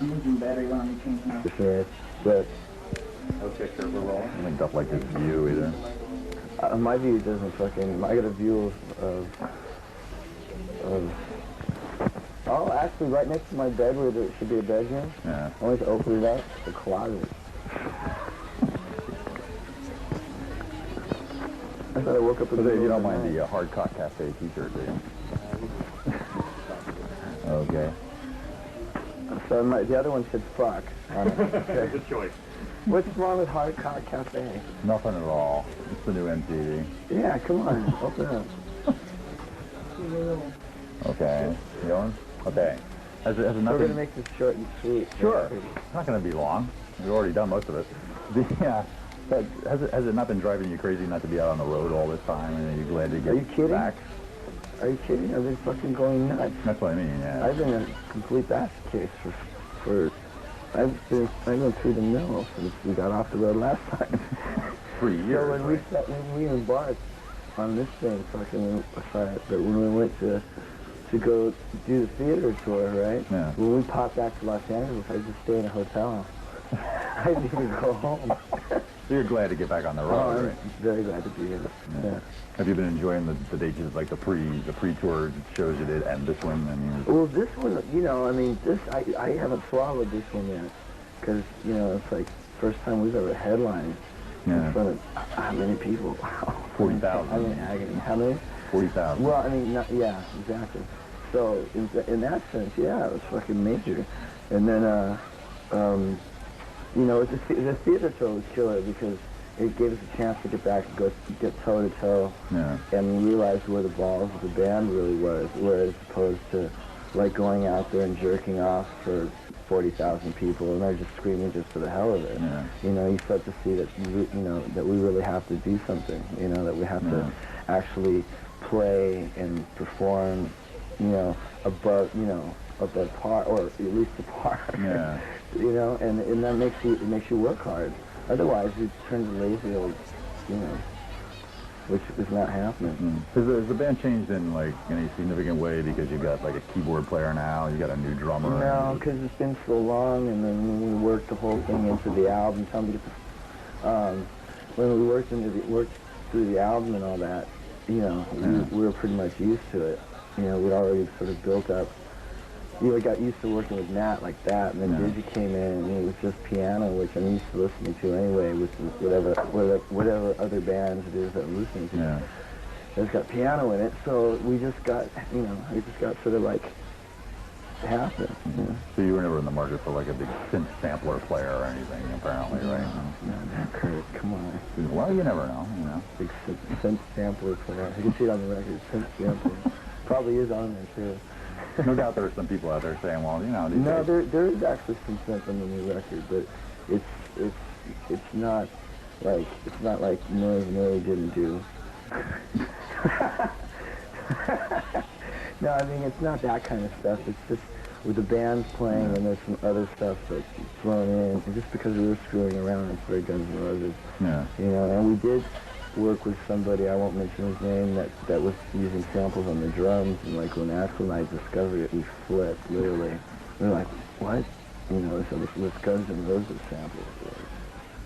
engine battery when I'm changing out. Sure, but Okay, sure, we're rolling. I don't like this view either. my view doesn't fucking. I got a view of. Oh, actually, right next to my bed where there should be a bedroom. Yeah. I went to open it up. The closet. I thought I woke up with So you don't mind the Hard Cock Cafe t-shirt, do you? Okay. So the other one said fuck on it. Okay. Good choice. What's wrong with Hard Cock Cafe? Nothing at all. It's the new MTV. Yeah, come on, open up. Okay. You going? Okay. Has it We're nothing? going to make this short and sweet. Sure. It's not going to be long. We've already done most of it. But has it not been driving you crazy not to be out on the road all this time? And are you glad to get Are you kidding? back? Are you kidding? I've been fucking going nuts. That's what I mean, yeah. I've been a complete basket case for I've been through the mill since we got off the road last time. 3 years. So when we embarked on this thing, fucking aside, but when we went to go do the theater tour, right? Yeah. When we popped back to Los Angeles, I just stayed in a hotel. I didn't even go home. So you're glad to get back on the road, I'm right? very glad to be here. Yeah. Have you been enjoying the dates, like the pre-tour shows you did, and this one? I mean, Well, this one, you know, I mean, I haven't swallowed this one yet, because, you know, it's like first time we've ever headlined in front of how many people? Wow. 40,000. I mean, agony. How many? 40,000. Well, I mean, yeah, exactly. So in that sense, yeah, it was fucking major. And then, you know, the theater tour was killer because it gave us a chance to get back and get toe to toe and realize where the balls of the band really was, whereas opposed to like going out there and jerking off for 40,000 people and they're just screaming just for the hell of it. Yeah. You know, you start to see that that we really have to do something. You know, that we have to actually play and perform. You know, above par, or at least the par. Yeah. You know, and that makes you work hard. Otherwise, you turn to lazy old, you know, which is not happening. Has the band changed in like any significant way because you got like a keyboard player now, you got a new drummer? No, because it's been so long, and then when we worked the whole thing into the album, when we worked through the album and all that, you know, we were pretty much used to it. You know, we'd already sort of built up. You know, got used to working with Nat like that, and then Digi came in, and it was just piano, which I'm used to listening to anyway, with whatever other bands it is that I'm listening to. Yeah. It's got piano in it, so we just got, you know, it just got sort of like happened. You know? So you were never in the market for like a big synth sampler player or anything, apparently, right? No, Kurt, come on. Well, you never know, you know. Big synth sampler player. You can see it on the record, synth sampler. Probably is on there too. No doubt there are some people out there saying, well, you know, these no, days. there is actually some synth on the new record, but it's not like Mary didn't do. No, I mean it's not that kind of stuff. It's just with the band's playing and there's some other stuff that's thrown in, and just because we were screwing around, it's very Guns N' Roses. Yeah. You know, and we did work with somebody, I won't mention his name, that was using samples on the drums, and like when Axel and I discovered it, we flipped, literally. We were like, what? You know, so this was Guns N' Roses samples.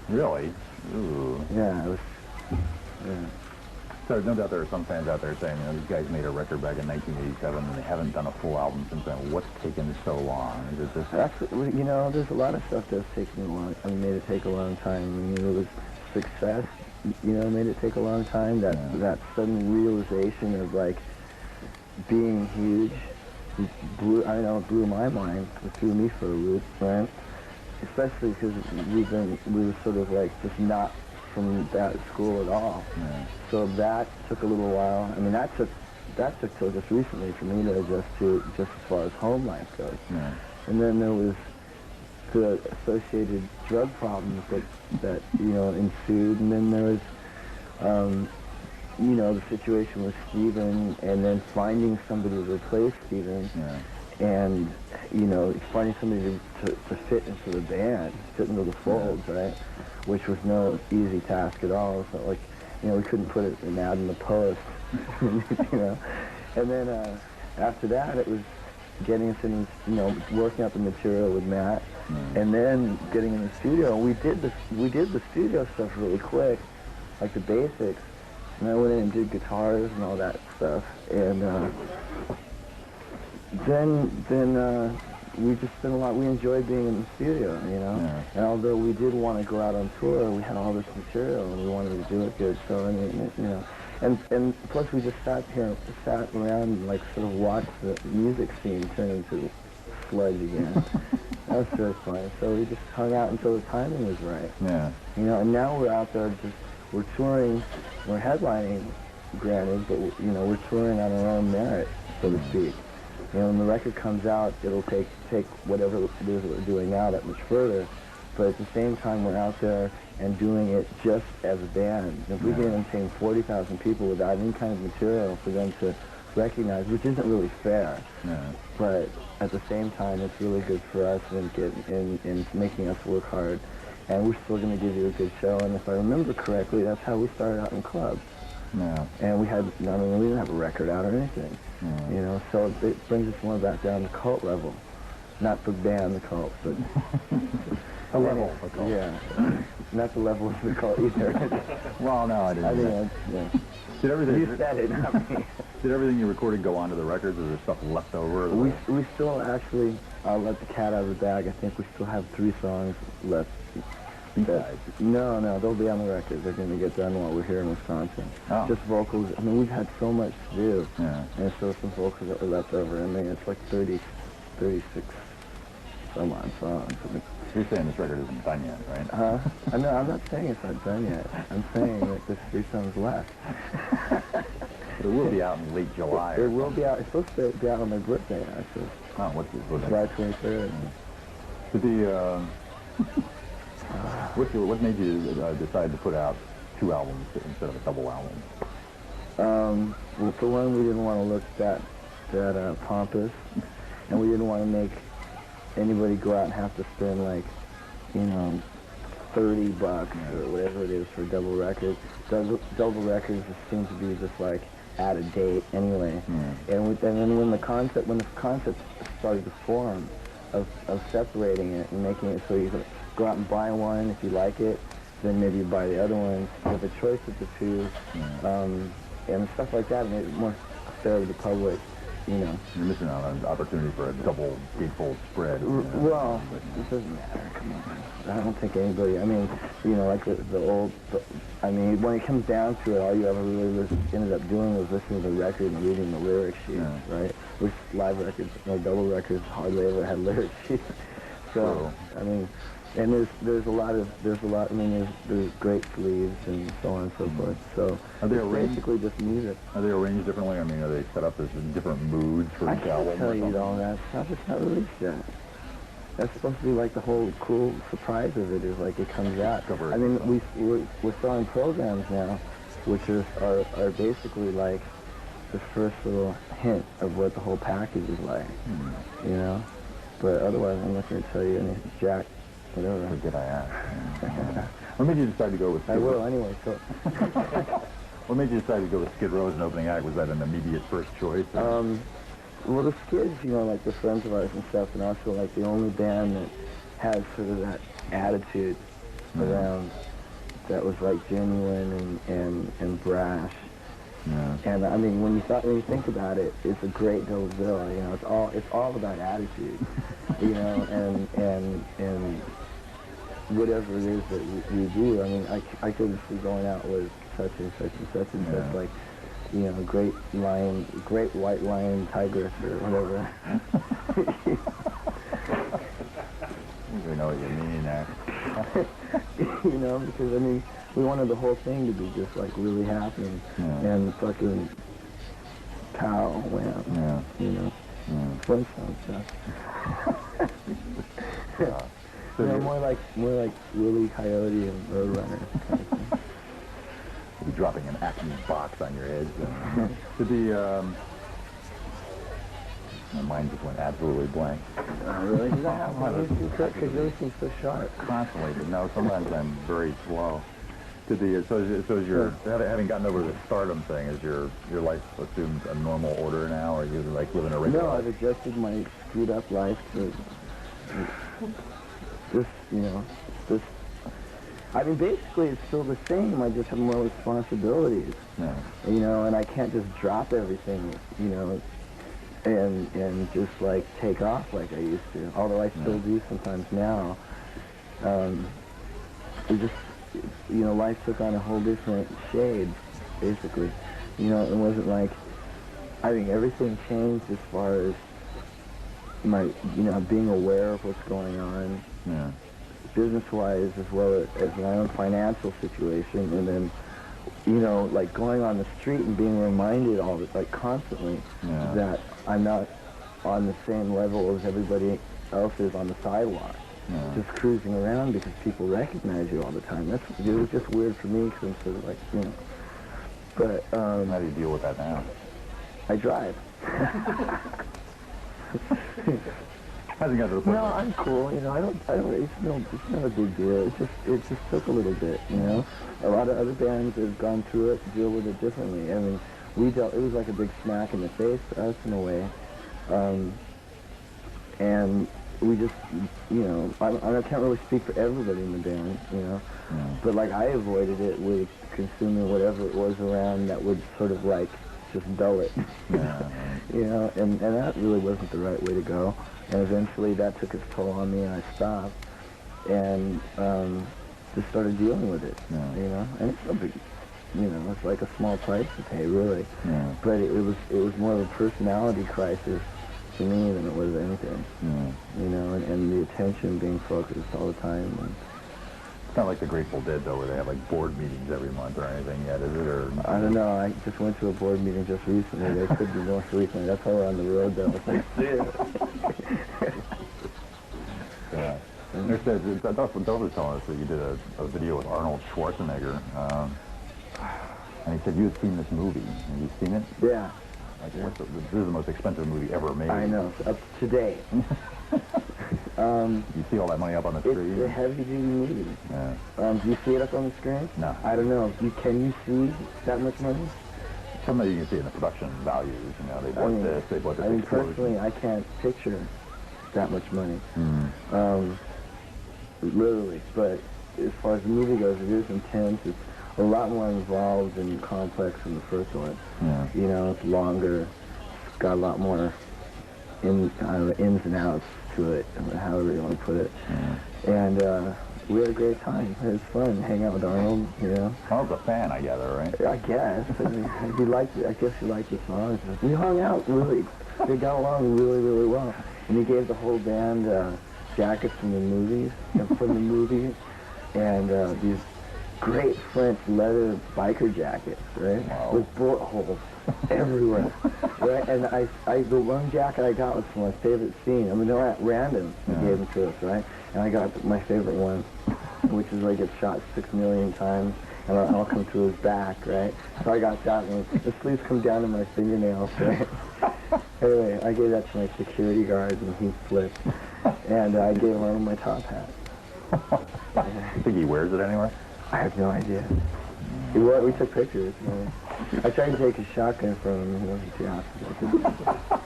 Really? Ooh. Yeah, it was, yeah. So no doubt there are some fans out there saying, you know, these guys made a record back in 1987 and they haven't done a full album since then. What's taken so long? Is it just... Actually, you know, there's a lot of stuff that's taken a long, I mean, made it take a long time. I mean, it was success, you know, made it take a long time. That sudden realization of like being huge blew my mind. It threw me for a loop, right? Especially because we were sort of like just not from that school at all. Yeah. So that took a little while. I mean, that took till just recently for me to adjust to, just as far as home life goes. Yeah. And then there was the associated drug problems that you know ensued, and then there was you know, the situation with Steven, and then finding somebody to replace Steven, and you know, finding somebody to fit into the band, fit into the folds, right? Which was no easy task at all. It's not like, you know, we couldn't put an ad in the Post, you know. And then after that, it was getting us in, working out the material with Matt, and then getting in the studio. And we did the studio stuff really quick, like the basics. And I went in and did guitars and all that stuff. And then we just spent a lot. We enjoyed being in the studio, Yeah. And although we did want to go out on tour, we had all this material and we wanted to do it good. So I mean, and plus we just sat around and like sort of watched the music scene turn into sludge again. That was really fun. So we just hung out until the timing was right. Yeah. And now we're out there we're touring, we're headlining, granted, but we're touring on our own merit, so to speak. When the record comes out, it'll take whatever it is that we're doing now that much further. But at the same time, we're out there and doing it just as a band. If we can entertain 40,000 people without any kind of material for them to recognize, which isn't really fair. Yeah. But at the same time, it's really good for us in making us work hard. And we're still going to give you a good show. And if I remember correctly, that's how we started out in clubs. Yeah. And we didn't have a record out or anything. So it brings us more back down to cult level. Not the band, the cult, but... The level of the cult. Yeah. Not the level of the cult either. Well, no, I didn't. I think yeah. Did everything You said it, not me. Did everything you recorded go onto the records, or is there stuff left over? We still actually, I'll let the cat out of the bag. I think we still have 3 songs left. B-sides? No, they'll be on the record. They're going to get done while we're here in Wisconsin. Oh. Just vocals. I mean, we've had so much to do. Yeah. And still some vocals that were left over. I mean, it's like 36 some odd songs. You're saying this record isn't done yet, right? I'm not saying it's not done yet. I'm saying that there's 3 songs left. It will be out in late July. It will be out. It's supposed to be out on my birthday, actually. Oh, what's July 23rd. Did the, what made you decide to put out 2 albums instead of a double album? Well, for one, we didn't want to look that pompous, and we didn't want to make anybody go out and have to spend like, $30 or whatever it is for a double record. Double records just seem to be just like out of date anyway. And then when the concept started to form of separating it and making it so you can go out and buy one if you like it, then maybe you buy the other one. You have a choice of the 2, and stuff like that, made it more fair to the public. You're missing out on an opportunity for a double gatefold spread. Well, it doesn't matter. Come on. I don't think anybody. I mean, like the old. I mean, when it comes down to it, all you ever really ended up doing was listening to the record and reading the lyric sheet, right? Which live records, double records, hardly ever had lyric sheets. So, I mean, and there's a lot. I mean, there's great sleeves and so on and so forth. So are they it's basically just music. Are they arranged differently? I mean, are they set up as in different moods for each album? I can't tell you all that stuff. It's not released yet. That's supposed to be like the whole cool surprise of it is like it comes out. I mean, we're selling programs now, which are basically like the first little hint of what the whole package is like. But otherwise, I'm not going to tell you any jack. Whatever. Or did I ask? What made you decide to go with Skid I will Row? anyway, so... What made you decide to go with Skid Row as an opening act? Was that an immediate first choice? Well, the Skids, like the friends of ours and stuff, and also like the only band that had sort of that attitude around that was like genuine and brash. Yeah. And I mean, when you think about it, it's a great double bill. It's all about attitude. and whatever it is that we do. I mean, I could see going out with such and such and such and such, like, great white lion tigress or whatever. We know what you mean there. Because I mean, we wanted the whole thing to be just like really happy and fucking pow, wham, Flintstone stuff. More like Willie Coyote and Roadrunner kind of thing. You'll be dropping an Acme box on your head. My mind just went absolutely blank. Really? Does that happen? Because you always seem so sharp. Constantly, but no, sometimes I'm very slow. Did the so is your having gotten over the stardom thing, is your life assumed a normal order now, or are you like living a regular No, life? I've adjusted my screwed up life to this, you know, this. I mean, basically, it's still the same. I just have more responsibilities, Yeah. you know, and I can't just drop everything, you know, and just like take off like I used to. Although I still do sometimes now. It just, you know, life took on a whole different shade, basically. You know, it wasn't like, I think everything changed as far as my, you know, being aware of what's going on, Yeah. business-wise, as well as my own financial situation, and then, you know, like going on the street and being reminded all the, like constantly that I'm not on the same level as everybody else is on the sidewalk. Just cruising around because people recognize you all the time. It was just weird for me because I'm sort of like, you know. But How do you deal with that now? I drive. Hasn't got to the point. No, I'm cool. You know, I don't. It's not a big deal. It just took a little bit. You know, a lot of other bands have gone through it, deal with it differently. I mean, it was like a big smack in the face to us in a way, and we just, you know, I can't really speak for everybody in the band, you know, but like I avoided it with consuming whatever it was around that would sort of like just dull it, you know, and that really wasn't the right way to go. And eventually that took its toll on me, and I stopped and just started dealing with it, you know, and it's no big, you know, it's like a small price to pay, really, but it was more of a personality crisis for me than it was anything, you know, and the attention being focused all the time. And it's not like the Grateful Dead, though, where they have, like, board meetings every month or anything yet, is it? Or I don't know, I just went to a board meeting just recently. They could be more frequent. That's why we're on the road, though. It's like, yeah. Dov was telling us that you did a video with Arnold Schwarzenegger, and he said you had seen this movie. Have you seen it? Yeah. Like, this is the most expensive movie ever made. I know, up to date. You see all that money up on the screen? It's a heavy-duty movie. Yeah. Do you see it up on the screen? No. I don't know. Can you see that much money? Some of you can see in the production values, you know, they bought this, they bought this. I mean, explosion. personally, I can't picture that much money. Literally. But as far as the movie goes, it is intense. It's a lot more involved and complex than the first one. Yeah. You know, it's longer. It's got a lot more ins and outs to it, however you want to put it. And we had a great time. It was fun hang out with Arnold, you know. Arnold's a fan, I gather, right? I guess. I mean, I guess he liked the songs. We hung out really. They got along really, really well. And he gave the whole band jackets from the movies, and these great French leather biker jackets, right? Wow. With bullet holes everywhere, right? And the one jacket I got was from my favorite scene. I mean, they're at random. He gave them to us, right? And I got my favorite one, which is like it's shot 6 million times, and I'll come through his back, right? So I got that one. The sleeves come down to my fingernails, right? Anyway, I gave that to my security guard, and he flipped. And I gave him my top hat. You think he wears it anywhere? I have no idea. We took pictures. You know. I tried to take a shotgun from him. You know, too I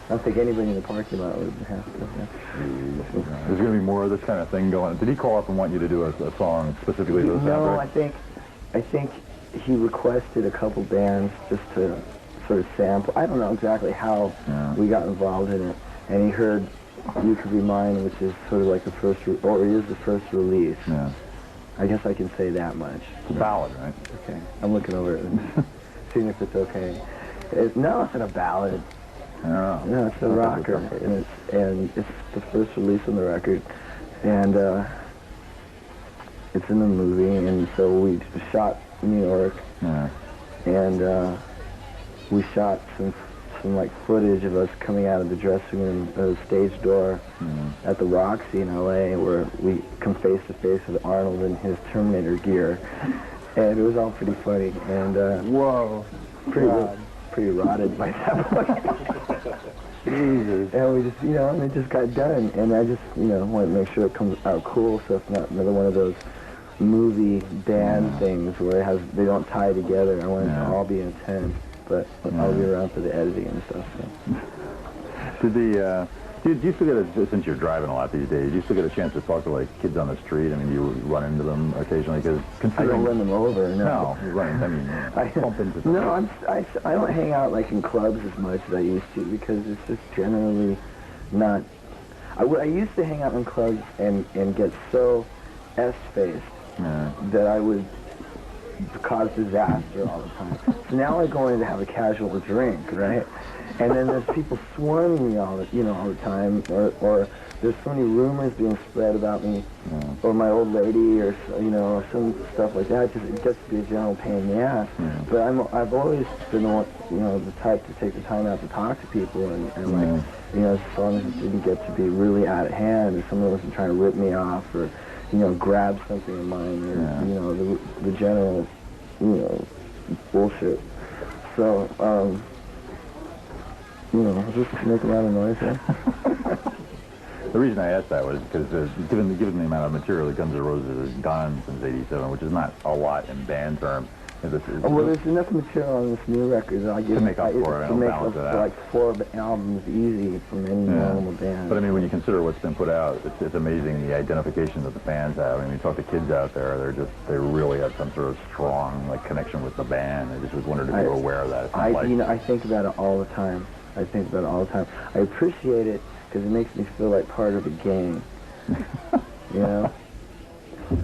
don't think anybody in the parking lot would have to. There's going to be more of this kind of thing going on. Did he call up and want you to do a song specifically for the soundtrack? No, I think he requested a couple bands just to sort of sample. I don't know exactly how we got involved in it. And he heard You Could Be Mine, which is sort of like the first, or it is the first release. Yeah. I guess I can say that much. It's a ballad, right? Okay. I'm looking over it and seeing if it's okay. No, it's not a ballad. Yeah. No, it's a rocker, and it's the first release on the record, and it's in the movie, and so we shot in New York, and we shot some like footage of us coming out of the dressing room, the stage door at the Roxy in LA, where we come face to face with Arnold in his Terminator gear, and it was all pretty funny, and whoa, pretty rotted by that point. Jesus. And we just, you know, and it just got done, and I just, you know, want to make sure it comes out cool, so it's not another one of those movie band things where they don't tie together. I want it to all be intense, but I'll be around for the editing and stuff. So. Do you still get since you're driving a lot these days, do you still get a chance to talk to like kids on the street? I mean, you run into them occasionally because I don't run them over. No, you run. I mean, bump into them. No, I don't hang out like in clubs as much as I used to because it's just generally not. I used to hang out in clubs and get so S-faced that I would cause disaster all the time. So now I go in to have a casual drink, right? And then there's people swarming me all the time, or there's so many rumors being spread about me, or my old lady, or or some stuff like that. It gets to be a general pain in the ass. But I've always been the type to take the time out to talk to people, and like as long as it didn't get to be really out of hand, or someone wasn't trying to rip me off, or grab something of mine, or the general bullshit. So. Just make a lot of noise there. The reason I asked that was because given the amount of material that Guns N' Roses has done since '87, which is not a lot in band terms. Well, there's enough material on this new record that I give to make up for it. To make up for like 4 albums easy from any normal band. But I mean, when you consider what's been put out, it's amazing the identification that the fans have. I mean, you talk to kids out there, they really have some sort of strong connection with the band. I just was wondering if you were aware of that. I think about it all the time. I appreciate it because it makes me feel like part of the game.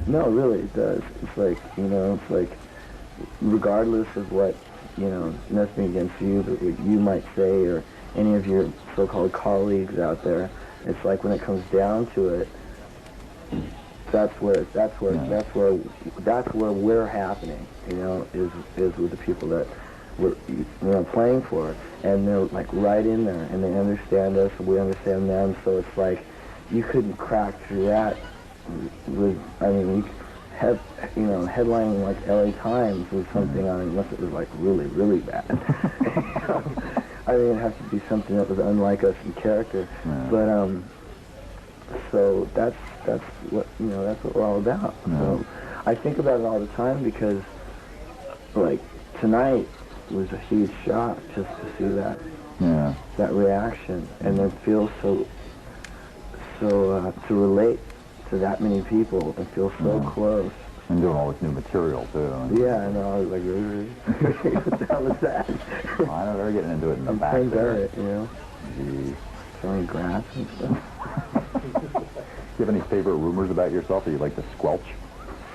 No, really, it does. It's like, it's like, regardless of what, nothing against you, but what you might say or any of your so-called colleagues out there, it's like when it comes down to it, that's where we're happening, is with the people that we're playing for, and they're like right in there, and they understand us, and we understand them. So it's like you couldn't crack through that with, we have, headlining like LA Times with something on it, unless it was like really, really bad. It has to be something that was unlike us in character. But so that's what that's what we're all about. So I think about it all the time because like tonight was a huge shock just to see that reaction, and it feels so to relate to that many people and feel so close. And doing all this new material too. Yeah, I know. I was like, what the hell is that? I know they're getting into it in the back playing there. Jeez. Throwing grass and stuff. Do you have any favorite rumors about yourself that you'd like to squelch?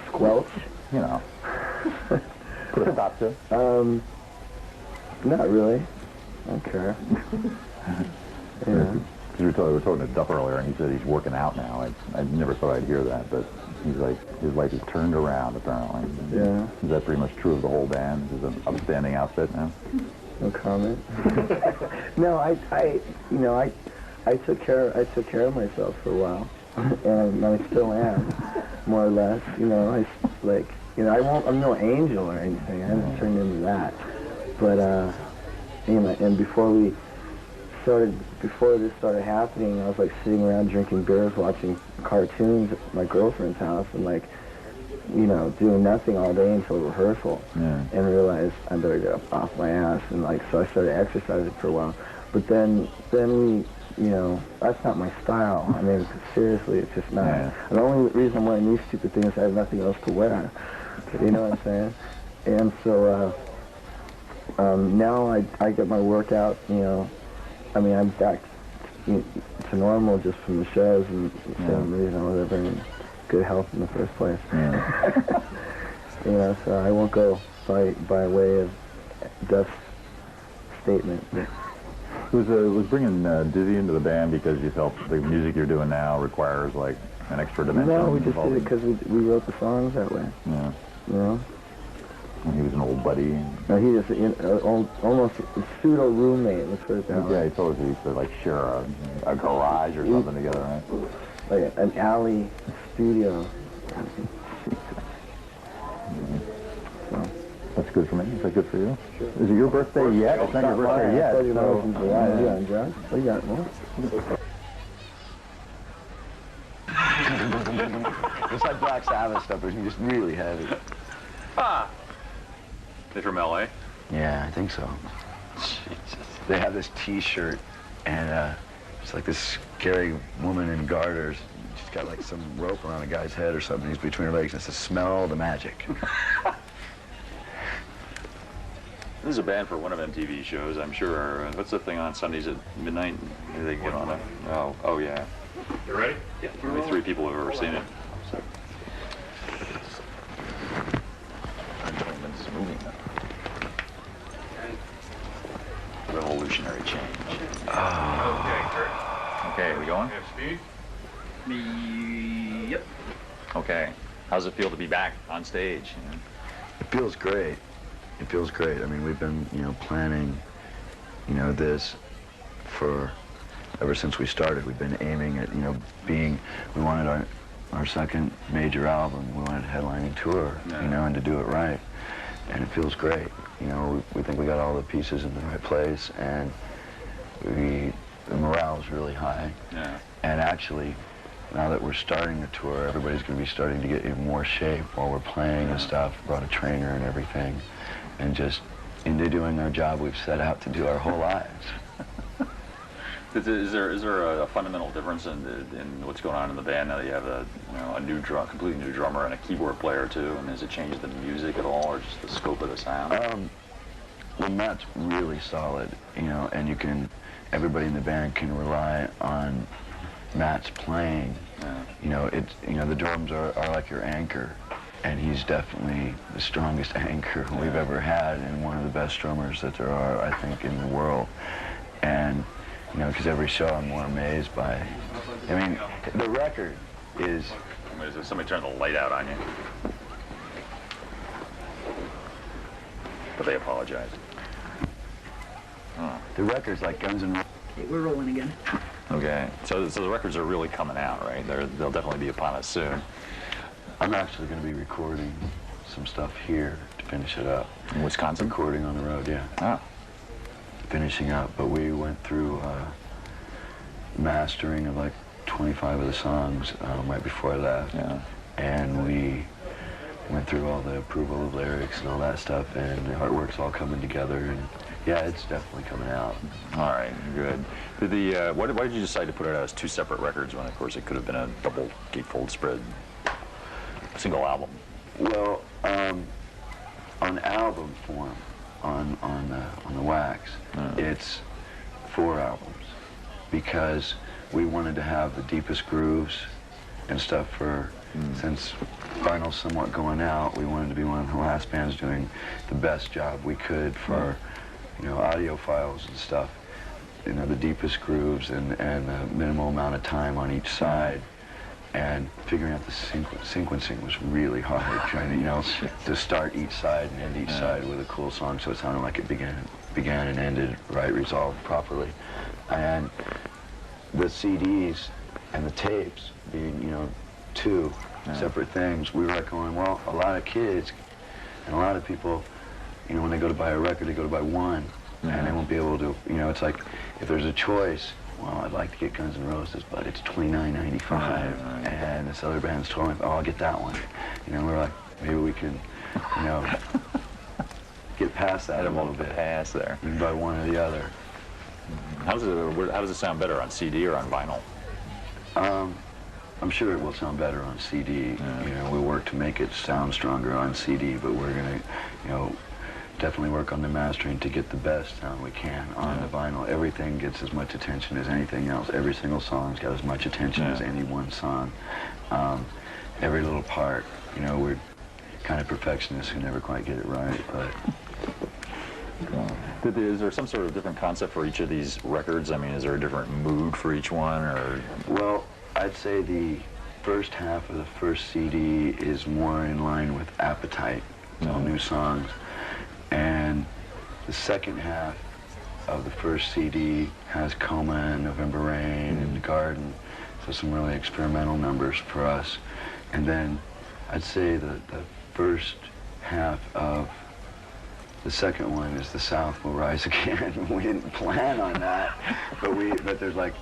Squelch? Put a stop to? Not really. I don't care. Because we were talking to Duff earlier, and he said he's working out now. I never thought I'd hear that, but he's like, his life has turned around, apparently. Yeah. Is that pretty much true of the whole band? Is it an upstanding outfit now? No comment. No, I took care of myself for a while, and I still am, more or less. I'm no angel or anything. I haven't turned into that. But and before this started happening, I was like sitting around drinking beers, watching cartoons at my girlfriend's house, and doing nothing all day until rehearsal, and realized I better get off my ass, and so I started exercising for a while. But then we, that's not my style. Seriously, it's just not. Yeah. The only reason I'm wearing these stupid things is I have nothing else to wear. You know what I'm saying? And so now I get my workout. I'm back to normal just from the shows and whatever, and good health in the first place. Yeah. So I won't go by way of Duff's statement. Was bringing Dizzy into the band because you felt the music you're doing now requires like an extra dimension? No, we just did it because we wrote the songs that way. Yeah. And he was an old buddy. No, he just almost a pseudo roommate. Let's put it that way. Yeah, he told us he used to share a garage or something together, right? Like an alley studio. So. That's good for me. Is that good for you? Sure. Is it your birthday yet? It's not your birthday yet. What do you got more? It's like Black Sabbath stuff, but it's just really heavy. Ah! They from LA? Yeah, I think so. Jesus. They have this T-shirt, and it's like this scary woman in garters. She's got like some rope around a guy's head or something. He's between her legs, and it says, "Smell the magic." This is a band for one of MTV shows, I'm sure. What's the thing on Sundays at midnight? Maybe they get on it. Oh yeah. You ready? Yeah. Only 3 people have ever seen it. So. This movie. Revolutionary change. Okay, Kurt. Okay, we going? Have Steve? Yep. Okay. How's it feel to be back on stage? You know? It feels great. It feels great. I mean, we've been, planning, this for ever since we started. We've been aiming at, we wanted our second major album. We wanted a headlining tour, and to do it right. And it feels great. We think we got all the pieces in the right place, and the morale is really high. Yeah. And actually, now that we're starting the tour, everybody's going to be starting to get in more shape while we're playing and stuff. Brought a trainer and everything, and just into doing our job we've set out to do our whole lives. Is there a fundamental difference in what's going on in the band now that you have a completely new drummer and a keyboard player too? And has it changed the music at all, or just the scope of the sound? Well, Matt's really solid, and everybody in the band can rely on Matt's playing. Yeah. The drums are like your anchor, and he's definitely the strongest anchor we've ever had, and one of the best drummers that there are, I think, in the world. And because every show I'm more amazed by. I mean, the record is. Somebody turned the light out on you. But they apologized. Oh. The record's like Guns N' Roses. Okay, we're rolling again. Okay, so the records are really coming out, right? They'll definitely be upon us soon. I'm actually going to be recording some stuff here to finish it up. In Wisconsin? Recording on the road, yeah. Ah. Finishing up, but we went through mastering of like 25 of the songs right before I left. Yeah. And we went through all the approval of lyrics and all that stuff, and the artwork's all coming together, and yeah, it's definitely coming out. All right, good. Why did you decide to put it out as 2 separate records when, of course, it could have been a double gatefold spread, single album? Well, on album form, on the wax, it's 4 albums, because we wanted to have the deepest grooves and stuff for, since vinyl's somewhat going out, we wanted to be one of the last bands doing the best job we could for, audio files and stuff. The deepest grooves and the minimal amount of time on each side. And figuring out the sequencing was really hard, trying to, to start each side and end each side with a cool song, so it sounded like it began and ended right, resolved properly. And the CDs and the tapes being, 2 separate things, we were like going, well, a lot of kids and a lot of people, when they go to buy a record, they go to buy one, and they won't be able to, it's like, if there's a choice, well, I'd like to get Guns N' Roses, but it's $29.95, and this other band's told me, oh, I'll get that one. We're like, maybe we can, get past that a little bit. Pass there. You can buy one or the other. How does it sound better on CD or on vinyl? I'm sure it will sound better on CD. We work to make it sound stronger on CD, but we're gonna, definitely work on the mastering to get the best sound we can on the vinyl. Everything gets as much attention as anything else. Every single song's got as much attention as any one song. Every little part, we're kind of perfectionists who never quite get it right, but. Is there some sort of different concept for each of these records? I mean, is there a different mood for each one, or? Well, I'd say the first half of the first CD is more in line with Appetite, all new songs. And the second half of the first CD has Coma and November Rain and The Garden, so some really experimental numbers for us. And then I'd say the first half of the second one is The South Will Rise Again. We didn't plan on that, but there's like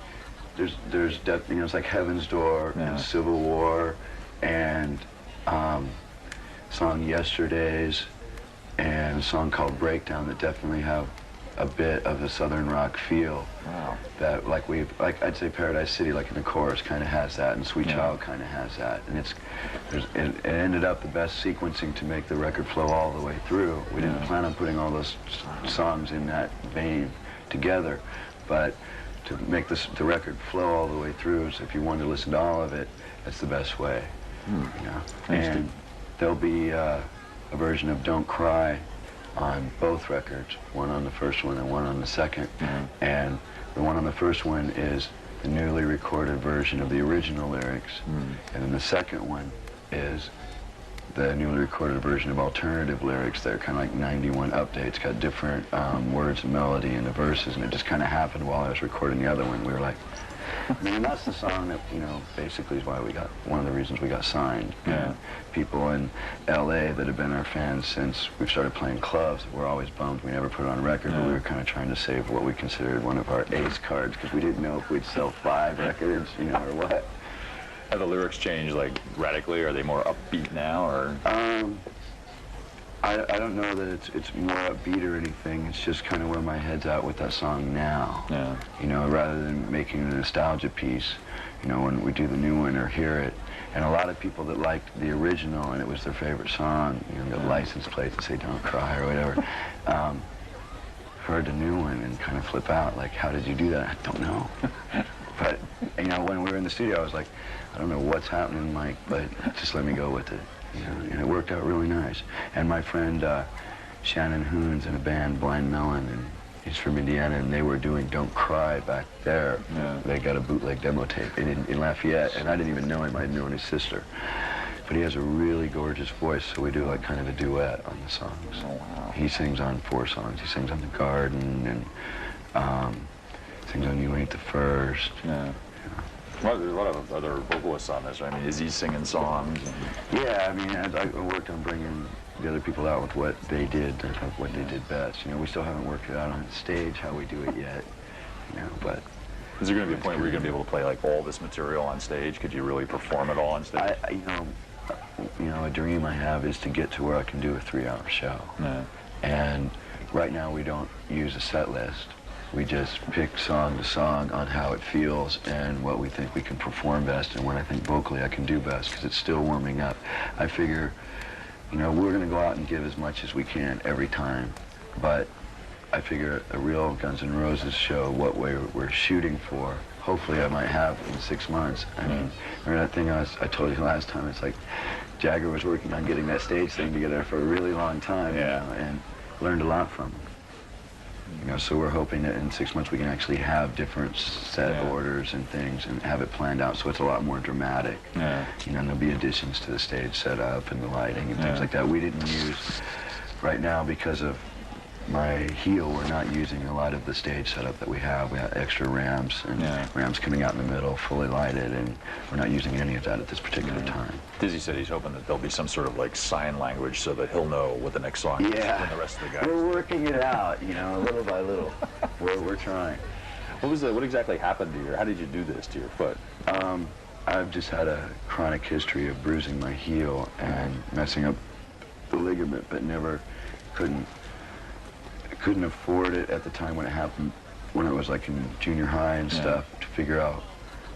there's you know, it's like Heaven's Door and Civil War and song Yesterdays and a song called Breakdown that definitely have a bit of a southern rock feel. Wow. That like I'd say Paradise City, like in the chorus, kind of has that, and Sweet Child kind of has that, and it ended up the best sequencing to make the record flow all the way through. We didn't plan on putting all those songs in that vein together, but to make the record flow all the way through, so if you wanted to listen to all of it, that's the best way. You know? And there'll be a version of Don't Cry on both records, one on the first one and one on the second. And the one on the first one is the newly recorded version of the original lyrics, and then the second one is the newly recorded version of alternative lyrics. They're kind of like 91 updates, got different words and melody in the verses, and it just kind of happened while I was recording the other one. We were like, I mean, that's the song that, you know, basically is why we got, one of the reasons we got signed. And people in LA that have been our fans since we've started playing clubs, we're always bummed we never put it on record, but we were kind of trying to save what we considered one of our ace cards, because we didn't know if we'd sell 5 records, you know, or what. Have the lyrics changed, like, radically? Are they more upbeat now, or? I don't know that it's more upbeat or anything. It's just kind of where my head's at with that song now. You know, rather than making a nostalgia piece, you know, when we do the new one or hear it. And a lot of people that liked the original and it was their favorite song, you know, got license plates that say Don't Cry or whatever, heard the new one and kind of flip out, like, how did you do that? I don't know. But, you know, when we were in the studio, I was like, I don't know what's happening, Mike, but just let me go with it. You know, and it worked out really nice. And my friend Shannon Hoon's in a band, Blind Melon, and he's from Indiana, and they were doing Don't Cry back there. They got a bootleg demo tape in Lafayette, and I didn't even know him. I'd known his sister. But he has a really gorgeous voice, so we do like kind of a duet on the songs. Oh, wow. He sings on 4 songs. He sings on The Garden, and sings on You Ain't the First. Well, there's a lot of other vocalists on this, right? I mean, is he singing songs? Yeah, I mean, I worked on bringing the other people out with what they did, what they did best. You know, we still haven't worked it out on stage how we do it yet, you know, but... Is there going to be a point where you're going to be able to play, like, all this material on stage? Could you really perform it all on stage? You know, a dream I have is to get to where I can do a 3-hour show. And right now we don't use a set list. We just pick song to song on how it feels and what we think we can perform best and what I think vocally I can do best, because it's still warming up. I figure, you know, we're going to go out and give as much as we can every time, but I figure a real Guns N' Roses show, what we're shooting for, hopefully I might have in 6 months. I mean, remember that thing I told you last time? It's like Jagger was working on getting that stage thing together for a really long time, you know, and learned a lot from him. You know, so we're hoping that in 6 months we can actually have different set orders and things and have it planned out so it's a lot more dramatic. You know, and there'll be additions to the stage setup and the lighting and things like that. We didn't use, right now because of my heel, we're not using a lot of the stage setup that we have. We have extra ramps and ramps coming out in the middle, fully lighted, and we're not using any of that at this particular time. Dizzy said he's hoping that there'll be some sort of like sign language so that he'll know what the next song is than the rest of the guys. We're working it out, you know, little by little. We're trying. What exactly happened to how did you do this to your foot? I've just had a chronic history of bruising my heel and messing up the ligament, but never couldn't afford it at the time when it happened, when it was like in junior high and stuff, to figure out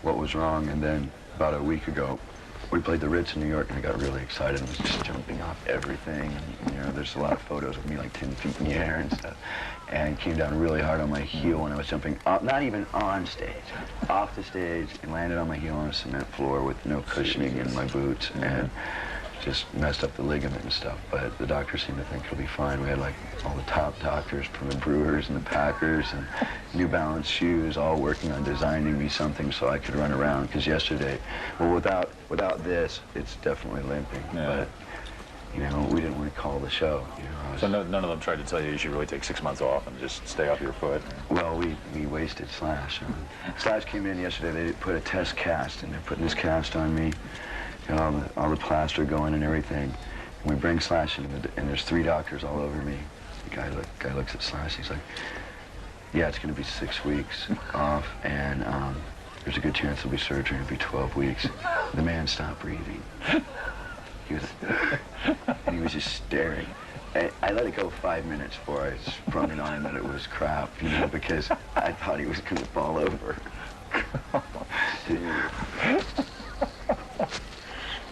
what was wrong. And then about a week ago, we played the Ritz in New York, and I got really excited and was just jumping off everything. And, you know, there's a lot of photos of me like 10 feet in the air and stuff. And came down really hard on my heel when I was jumping off, not even on stage, off the stage, and landed on my heel on a cement floor with no cushioning in my boots. And just messed up the ligament and stuff, but the doctors seemed to think it'll be fine. We had like all the top doctors from the Brewers and the Packers and New Balance shoes all working on designing me something so I could run around, because yesterday, well, without this, it's definitely limping, but you know, we didn't want to call the show. You know, so none of them tried to tell you should really take 6 months off and just stay off your foot? Well, we wasted Slash. Slash came in yesterday, they put a test cast, and they're putting this cast on me. Got all the plaster going and everything. And we bring Slash in, and there's 3 doctors all over me. The guy looks at Slash, he's like, yeah, it's going to be 6 weeks off, and there's a good chance there'll be surgery. It'll be 12 weeks. The man stopped breathing. He was, and he was just staring. I let it go 5 minutes before I sprung it on him that it was crap, you know, because I thought he was going to fall over.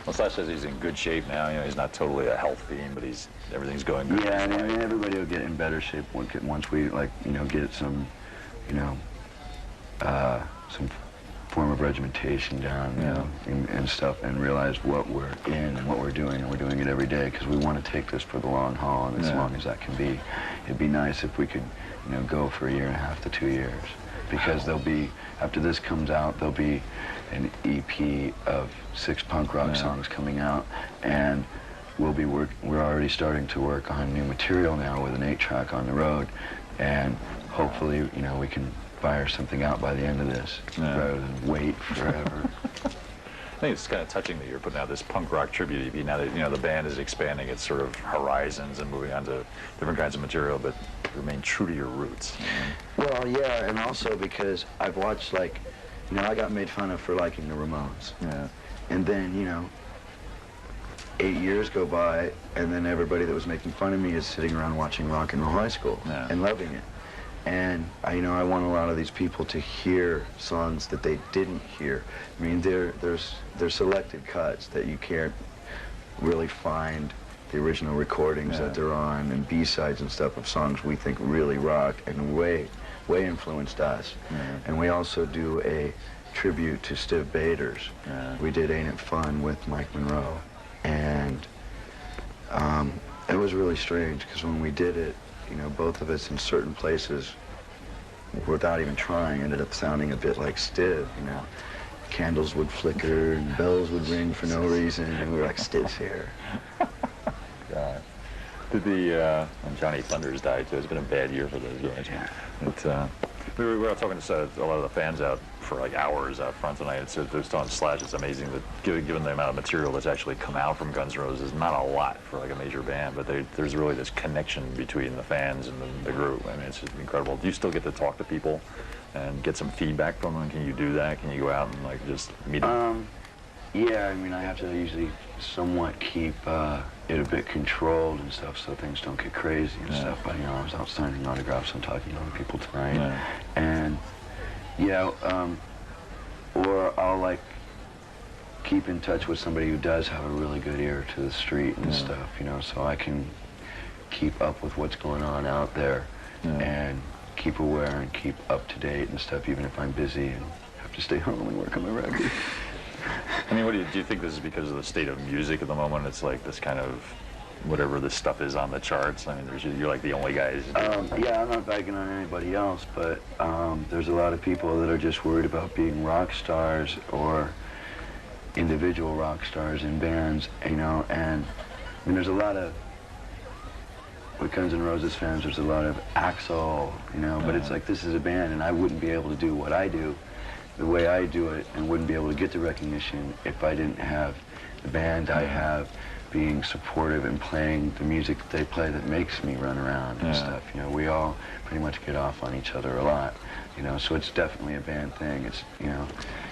Well, Slash says he's in good shape now. You know, he's not totally a health fiend, but everything's going good. Yeah, and everybody will get in better shape once we, like, you know, get some, you know, some form of regimentation down, you know, and stuff, and realize what we're in and what we're doing, and we're doing it every day because we want to take this for the long haul, and as long as that can be. It'd be nice if we could, you know, go for 1.5 to 2 years, because there'll be, after this comes out, there'll be an EP of 6 punk rock songs coming out, and we're already starting to work on new material now with an 8-track on the road, and hopefully, you know, we can fire something out by the end of this rather than wait forever. I think it's kind of touching that you're putting out this punk rock tribute EP now that, you know, the band is expanding its sort of horizons and moving on to different kinds of material, but remain true to your roots. Well, yeah, and also because I've watched, like, you know, I got made fun of for liking the Ramones. Yeah. And then, you know, 8 years go by, and then everybody that was making fun of me is sitting around watching Rock and Roll High School and loving it. And, you know, I want a lot of these people to hear songs that they didn't hear. I mean, there's selected cuts that you can't really find the original recordings that they're on, and B-sides and stuff of songs we think really rock and way influenced us. And we also do a tribute to Stiv Bators. We did Ain't It Fun with Mike Monroe. And it was really strange, because when we did it, you know, both of us in certain places, without even trying, ended up sounding a bit like Stiv, you know. Candles would flicker and bells would ring for no reason, and we were like, Stiv's here. God. And Johnny Thunders died too. It's been a bad year for those guys. But, we were talking to a lot of the fans out for like hours out front tonight. It's just on Slash. It's amazing that given the amount of material that's actually come out from Guns N' Roses, not a lot for like a major band, but there's really this connection between the fans and the group. I mean, it's just incredible. Do you still get to talk to people and get some feedback from them? Can you do that? Can you go out and like just meet them? Yeah, I mean, I have to usually somewhat keep it a bit controlled and stuff, so things don't get crazy and stuff. But, you know, I was out signing autographs and talking to other people tonight. And, or I'll, like, keep in touch with somebody who does have a really good ear to the street and stuff, you know, so I can keep up with what's going on out there and keep aware and keep up to date and stuff, even if I'm busy and have to stay home and work on my record. I mean, do you think this is because of the state of music at the moment? It's like this kind of, whatever this stuff is on the charts. I mean, you're like the only guys. Yeah, I'm not bagging on anybody else, but there's a lot of people that are just worried about being rock stars or individual rock stars in bands, you know, and I mean, there's a lot of, with Guns N' Roses fans, there's a lot of Axl, you know, but it's like, this is a band, and I wouldn't be able to do what I do the way I do it, and wouldn't be able to get the recognition if I didn't have the band I have being supportive and playing the music that they play that makes me run around and stuff. You know, we all pretty much get off on each other a lot, you know, so it's definitely a band thing. It's, you know,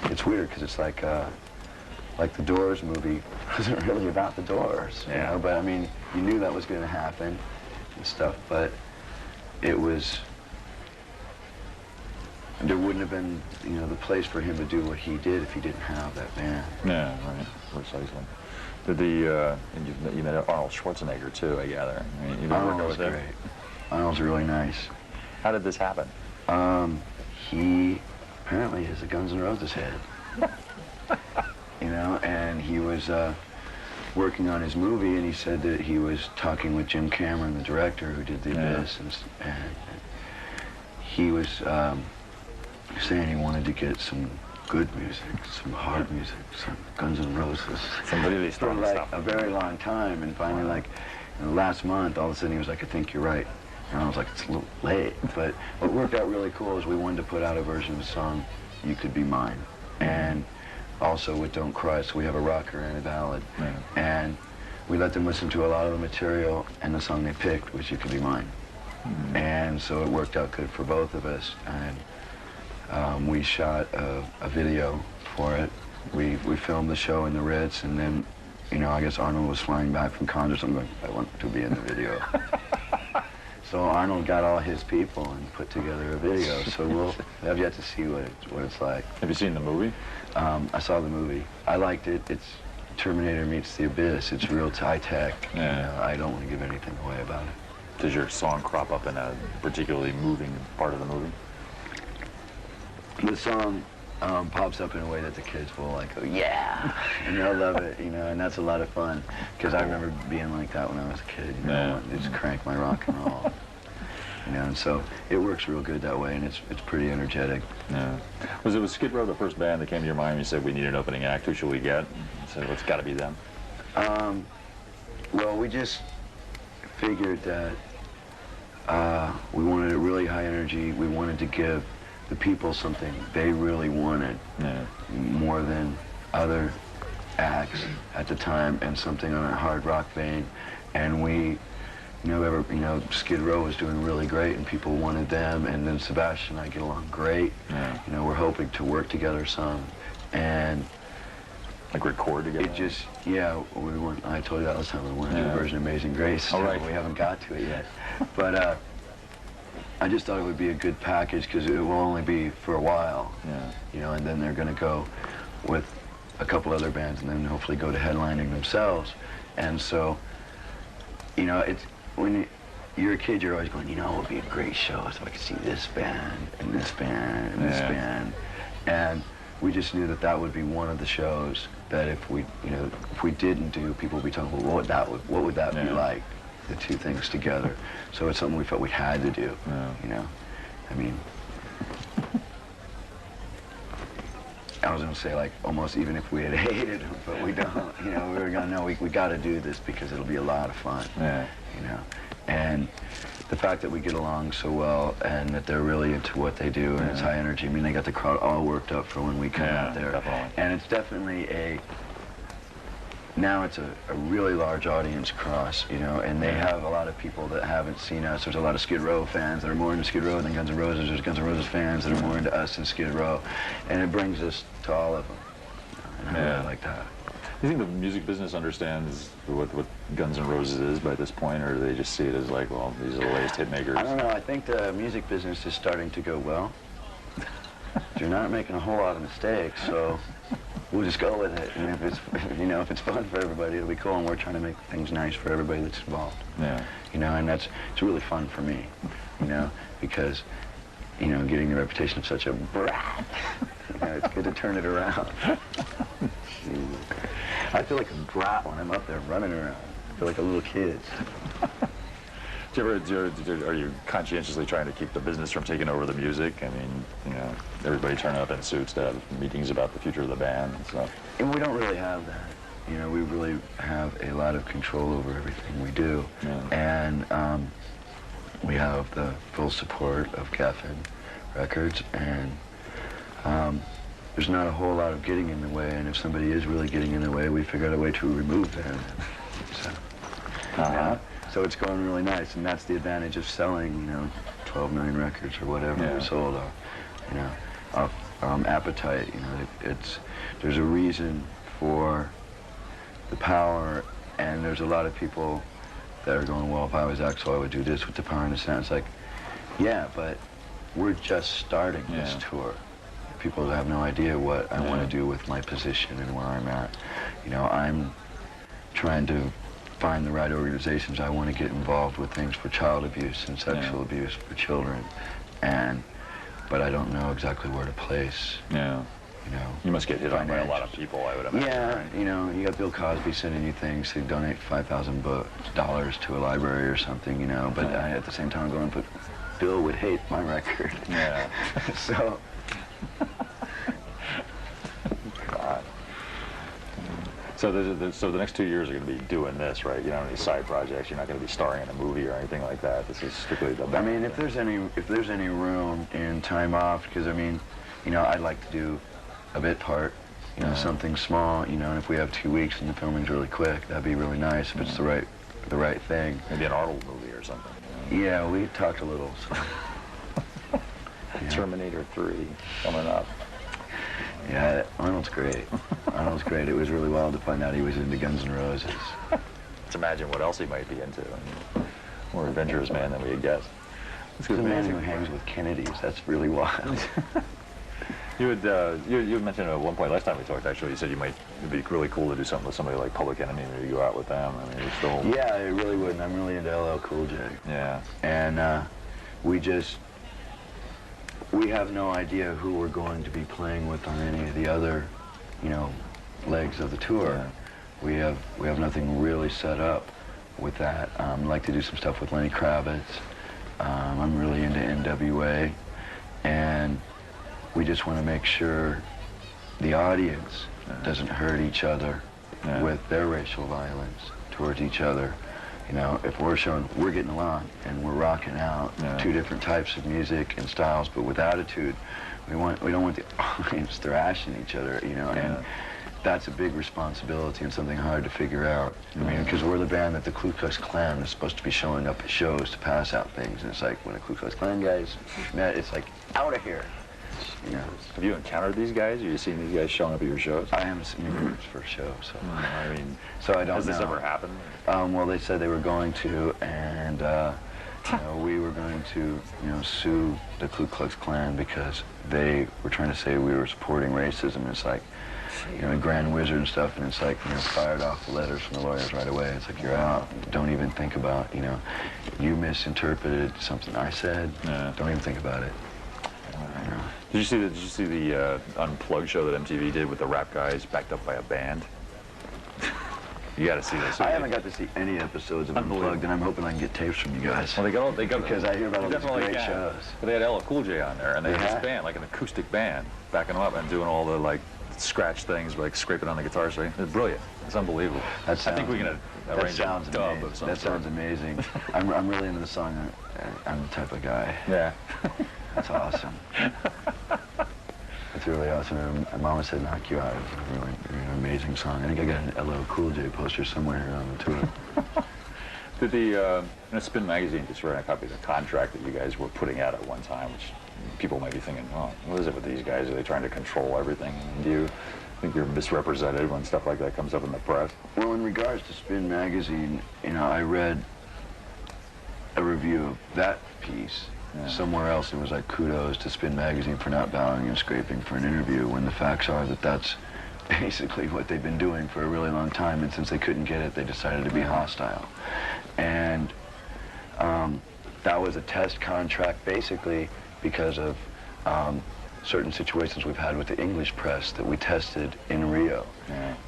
it's weird because it's like the Doors movie wasn't really about the Doors, you know, but I mean, you knew that was going to happen and stuff, but it was, there wouldn't have been, you know, the place for him to do what he did if he didn't have that band. Yeah, right, precisely. Did and you met Arnold Schwarzenegger too, I gather. I mean, you've been working with him. Great. Arnold's really nice. How did this happen? He apparently is a Guns N' Roses head. You know, and he was working on his movie, and he said that he was talking with Jim Cameron, the director who did The Abyss, and he was saying he wanted to get some good music, some hard music, some Guns N' Roses. Somebody for like a very long time, and finally, like, last month, all of a sudden he was like, I think you're right. And I was like, it's a little late. But what worked out really cool is we wanted to put out a version of the song, You Could Be Mine. And also with Don't Cry, so we have a rocker and a ballad. And we let them listen to a lot of the material, and the song they picked was You Could Be Mine. And so it worked out good for both of us. And We shot a video for it. We filmed the show in the Ritz, and then, you know, I guess Arnold was flying back from Cannes or something. I want to be in the video. So Arnold got all his people and put together a video. So we'll have yet to see what it's like. Have you seen the movie? I saw the movie. I liked it. It's Terminator meets the Abyss. It's real high tech. Yeah. You know, I don't want to give anything away about it. Does your song crop up in a particularly moving part of the movie? The song pops up in a way that the kids will like, go, yeah, and they'll love it, you know, and that's a lot of fun, because I remember being like that when I was a kid, you know, Yeah. just crank my rock and roll, you know, and so it works real good that way, and it's pretty energetic. Yeah. Was Skid Row the first band that came to your mind when you said we need an opening act? Who should we get? You said, well, it's got to be them. Well, we just figured that we wanted a really high energy. We wanted to give the people something they really wanted, Yeah. more than other acts at the time, and something on a hard rock vein. And we, Skid Row was doing really great, and people wanted them. And then Sebastian and I get along great. Yeah. You know, we're hoping to work together some, and Like record together? it just, yeah, we want. I told you that last time. We want to do Yeah. a version of Amazing Grace. Oh, right. We haven't got to it yet, but I just thought it would be a good package, because it will only be for a while. Yeah. You know, and then they're going to go with a couple other bands, and then hopefully go to headlining themselves. And so, you know, it's when you're a kid, you're always going, you know, it would be a great show if I could see this band and this band and this Yeah. band. And we just knew that that would be one of the shows that if we didn't do, people would be talking, well, what would that be Yeah. like, the two things together. So it's something we felt we had to do. Yeah. You know, I mean, I was going to say, like, almost even if we had hated them, but we don't. You know, we were going to know we got to do this because it'll be a lot of fun. Yeah. You know, and the fact that we get along so well, and that they're really into what they do, and it's high energy. I mean, they got the crowd all worked up for when we come Yeah, out there. definitely. And it's definitely now it's a really large audience across, you know, and they have a lot of people that haven't seen us. There's a lot of Skid Row fans that are more into Skid Row than Guns N' Roses. There's Guns N' Roses fans that are more into us than Skid Row. And it brings us to all of them. And I Yeah. really like that. Do you think the music business understands what Guns N' Roses is by this point, or do they just see it as like, well, these are the latest hit makers? I don't know. I think the music business is starting to go well. You're not making a whole lot of mistakes, so we'll just go with it. And if it's fun for everybody, it'll be cool. And we're trying to make things nice for everybody that's involved. Yeah. You know, and it's really fun for me. You know, because getting the reputation of such a brat. It's good to turn it around. I feel like a brat when I'm up there running around. I feel like a little kid. Are you conscientiously trying to keep the business from taking over the music? I mean, everybody turning up in suits to have meetings about the future of the band and stuff. And we don't really have that. You know, we really have a lot of control over everything we do. Yeah. And we have the full support of Geffen Records, and there's not a whole lot of getting in the way, and if somebody is really getting in the way, we figure out a way to remove them. So, yeah. So it's going really nice, and that's the advantage of selling, 12 million records or whatever we sold off, Appetite. There's a reason for the power, and there's a lot of people that are going, well, if I was Axl, I would do this with the power in the sound. It's like, yeah, but we're just starting this tour. People have no idea what I want to do with my position and where I'm at. I'm trying to find the right organizations. I want to get involved with things for child abuse and sexual abuse for children, but I don't know exactly where to place. Yeah. You must get hit on by a lot of people, I would imagine. Yeah, right? You got Bill Cosby sending you things to donate $5,000 to a library or something, but at the same time I'm going, but Bill would hate my record. Yeah. So. God. So the next 2 years are going to be doing this, right? You don't have any side projects. You're not going to be starring in a movie or anything like that. This is strictly the band. I mean, if there's any room in time off, because I'd like to do a bit part, something small, and if we have 2 weeks and the filming's really quick, that'd be really nice if it's the right thing. Maybe an Arnold movie or something. Yeah, we talked a little. So. Yeah. Terminator 3 coming up. Yeah, Arnold's great. Arnold's great. It was really wild to find out he was into Guns N' Roses. Let's imagine what else he might be into. I mean, more adventurous man than we had guessed. It's a man who hangs with Kennedys. That's really wild. You had mentioned at one point last time we talked, actually, you said it'd be really cool to do something with somebody like Public Enemy, maybe go out with them. I mean, you're still... Yeah, it really would, and I'm really into LL Cool J. Yeah. And we have no idea who we're going to be playing with on any of the other, legs of the tour. Yeah. We have nothing really set up with that. I'd like to do some stuff with Lenny Kravitz. I'm really into NWA, and we just want to make sure the audience doesn't hurt each other with their racial violence towards each other. If we're showing we're getting along and we're rocking out two different types of music and styles, but with attitude, we don't want the audience thrashing each other, and that's a big responsibility and something hard to figure out. I mean, because we're the band that the Ku Klux Klan is supposed to be showing up at shows to pass out things, and it's like when the Ku Klux Klan guys met, it's like out of here. Have you encountered these guys? Have you seen these guys showing up at your shows? I haven't seen groups for shows, so I mean, so I don't has this know. ever happened? Well, they said they were going to, and we were going to, sue the Ku Klux Klan because they were trying to say we were supporting racism. It's like, a Grand Wizard and stuff, and it's like, fired off the letters from the lawyers right away. It's like, you're out. Don't even think about, you misinterpreted something I said. Don't even think about it. Did you see the Unplugged show that MTV did with the rap guys backed up by a band? You got to see this. I haven't got to see any episodes of Unplugged, and I'm hoping I can get tapes from you guys. Well, they got because I hear about all these great shows. But they had LL Cool J on there, and they had this band, like an acoustic band, backing them up and doing all the scratch things, like scraping on the guitar string. It's brilliant. It's unbelievable. I think we can arrange a dub of some That sounds amazing. I'm really into the song. I'm the type of guy. Yeah. That's awesome. It's really awesome. My mama said "Knock You Out" is a really amazing song. I think I got an LL Cool J poster somewhere here on the tour. Did the Spin Magazine just ran a copy of the contract that you guys were putting out at one time, which people might be thinking, oh, what is it with these guys? Are they trying to control everything? Do you think you're misrepresented when stuff like that comes up in the press? Well, in regards to Spin Magazine, I read a review of that piece somewhere else. It was like, kudos to Spin Magazine for not bowing and scraping for an interview, when the facts are that that's basically what they've been doing for a really long time, and since they couldn't get it, they decided to be hostile. And that was a test contract, basically, because of certain situations we've had with the English press that we tested in Rio.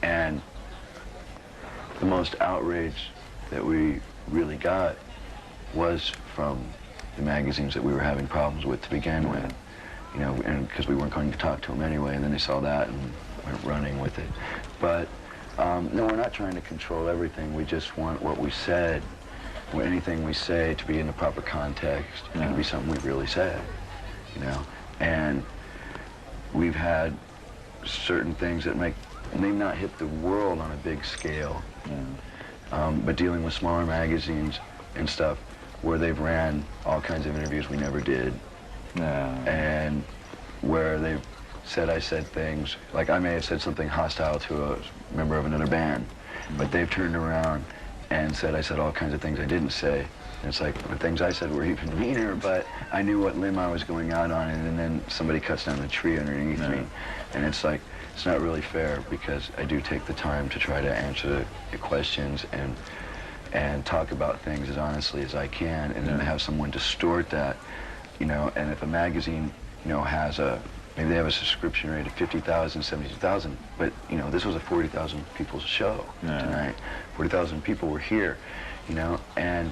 And the most outrage that we really got was from the magazines that we were having problems with to begin with, and because we weren't going to talk to them anyway, and then they saw that and went running with it. But no, we're not trying to control everything. We just want what we said, or anything we say, to be in the proper context and to be something we really said, And we've had certain things that may not hit the world on a big scale, but dealing with smaller magazines and stuff where they've ran all kinds of interviews we never did, and where they've said I said things, like I may have said something hostile to a member of another band, but they've turned around and said I said all kinds of things I didn't say. And it's like, the things I said were even meaner, but I knew what limb I was going out on, and then somebody cuts down a tree underneath me. And it's like, it's not really fair, because I do take the time to try to answer the questions and talk about things as honestly as I can, and then to have someone distort that, and if a magazine, has maybe they have a subscription rate of 50,000, 72,000, but, this was a 40,000 people's show tonight. 40,000 people were here, and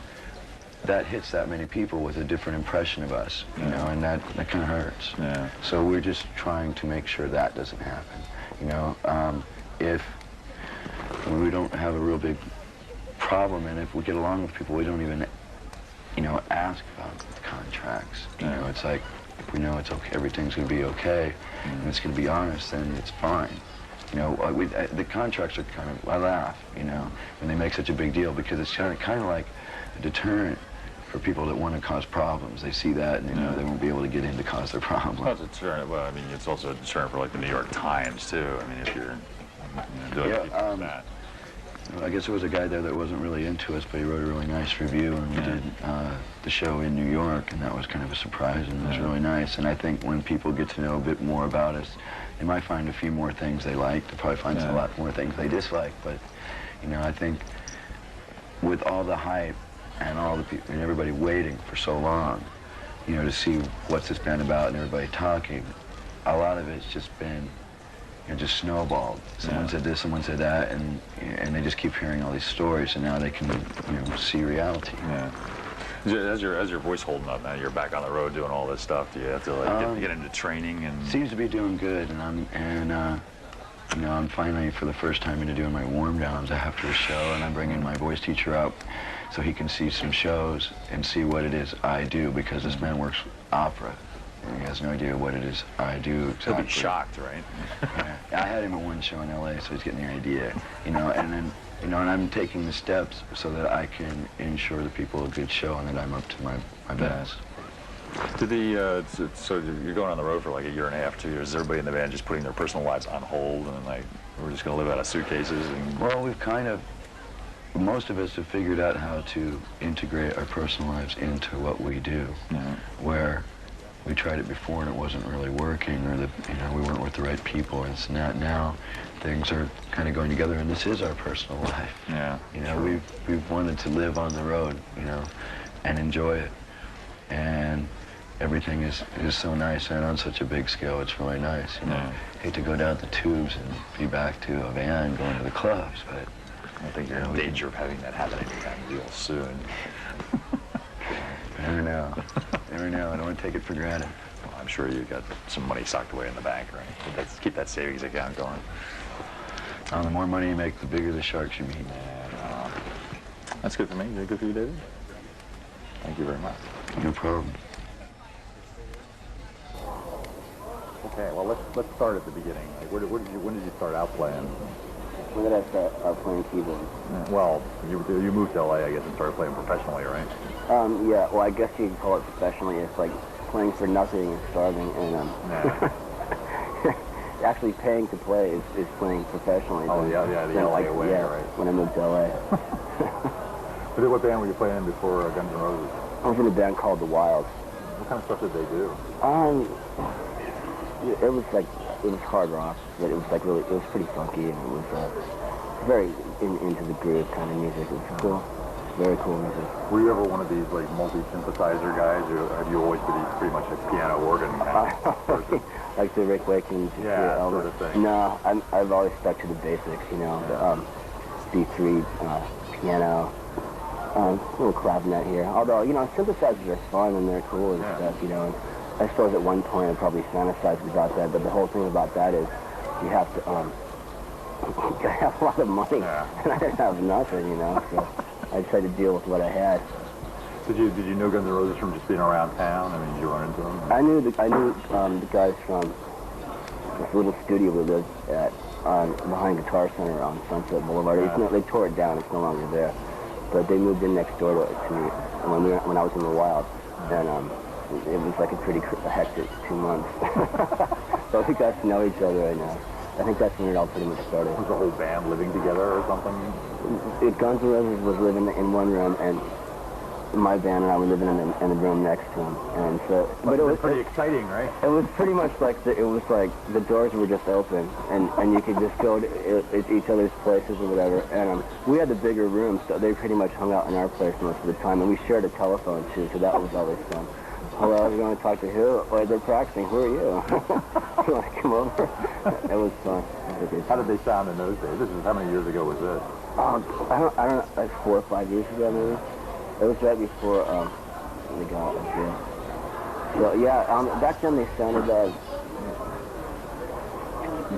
that hits that many people with a different impression of us, and that kind of hurts. So we're just trying to make sure that doesn't happen. If we don't have a real big problem, and if we get along with people, we don't even, ask about the contracts. It's like, if we know it's okay, everything's going to be okay, and it's going to be honest, then it's fine. The contracts are kind of, I laugh, when they make such a big deal, because it's kind of like a deterrent for people that want to cause problems. They see that, and they won't be able to get in to cause their problems. Well, it's a deterrent. Well, I mean, it's also a deterrent for like the New York Times too. I mean, if you're doing that. I guess there was a guy there that wasn't really into us, but he wrote a really nice review, and we did the show in New York, and that was kind of a surprise, and it was really nice. And I think when people get to know a bit more about us, they might find a few more things they like. They'll probably find a lot more things they dislike, but, I think with all the hype and all the people and everybody waiting for so long, to see what's this band about and everybody talking, a lot of it's just been just snowballed. Someone said this, someone said that, and they just keep hearing all these stories, and now they can, see reality. Yeah. As your voice holding up now, you're back on the road doing all this stuff. Do you have to like get into training and? Seems to be doing good, and I'm finally for the first time into doing my warm downs after a show, and I'm bringing my voice teacher up so he can see some shows and see what it is I do, because this man works opera. He has no idea what it is I do exactly. He'll be shocked, right? I had him at one show in LA, so he's getting the idea, and then, and I'm taking the steps so that I can ensure the people a good show and that I'm up to my best. So you're going on the road for like a year and a half, 2 years. Is everybody in the band just putting their personal lives on hold and like, we're just going to live out of suitcases? Well, most of us have figured out how to integrate our personal lives into what we do, where we tried it before and it wasn't really working, or we weren't with the right people, and so now things are kind of going together, and this is our personal life. Yeah. We've wanted to live on the road, and enjoy it, and everything is so nice and on such a big scale. It's really nice. Hate to go down the tubes and be back to a van going to the clubs, but I think you're in danger of having that happen anytime real soon. Never know. Never know. I don't want to take it for granted. Well, I'm sure you got some money socked away in the bank, right? Keep that savings account going. The more money you make, the bigger the sharks you meet. That's good for me. Is it good for you, David? Thank you very much. No problem. Okay, well, let's start at the beginning. Like, when did you start out playing? When did I start playing keyboard? Well, you moved to LA, I guess, and started playing professionally, right? Yeah, well, I guess you could call it professionally. It's like playing for nothing and starving, and actually paying to play is playing professionally. Oh, the LA way, right? When I moved to LA. What band were you playing in before Guns N' Roses? I was in a band called The Wild. What kind of stuff did they do? It was hard rock, but it was pretty funky, and it was very into the groove kind of music. It was cool. Very cool music. Were you ever one of these like multi-synthesizer guys, or have you always been pretty much a piano organ kind of person? Like the Rick Wakeman, sort of thing. No, I've always stuck to the basics, the D3 piano, little clavinet here. Although, synthesizers are fun and they're cool and stuff, and I suppose at one point I probably fantasized about that, but the whole thing about that is you have to have a lot of money, and I didn't have nothing, so I tried to deal with what I had. Did you know Guns N' Roses from just being around town? I mean, did you run into them? I knew the guys from this little studio we lived at behind Guitar Center on Sunset Boulevard. They tore it down. It's no longer there. But they moved in next door to me when I was in the Wild, and it was like a pretty hectic 2 months. So we got to know each other, and I think that's when it all pretty much started. Was the whole band living together or something? Guns N' Roses was living in one room, and my band and I were living in the room next to him, and so. But it was pretty exciting, right? It was pretty much like the doors were just open, and you could just go to each other's places or whatever. And we had the bigger room, so they pretty much hung out in our place most of the time, and we shared a telephone too, so that was always fun. Hello, we're going to talk to who? Oh, they're practicing. Who are you? You want to come over? It was fun. How did they sound in those days? How many years ago was this? I don't know, like 4 or 5 years ago maybe. It was right before they got out of jail. So yeah, back then they sounded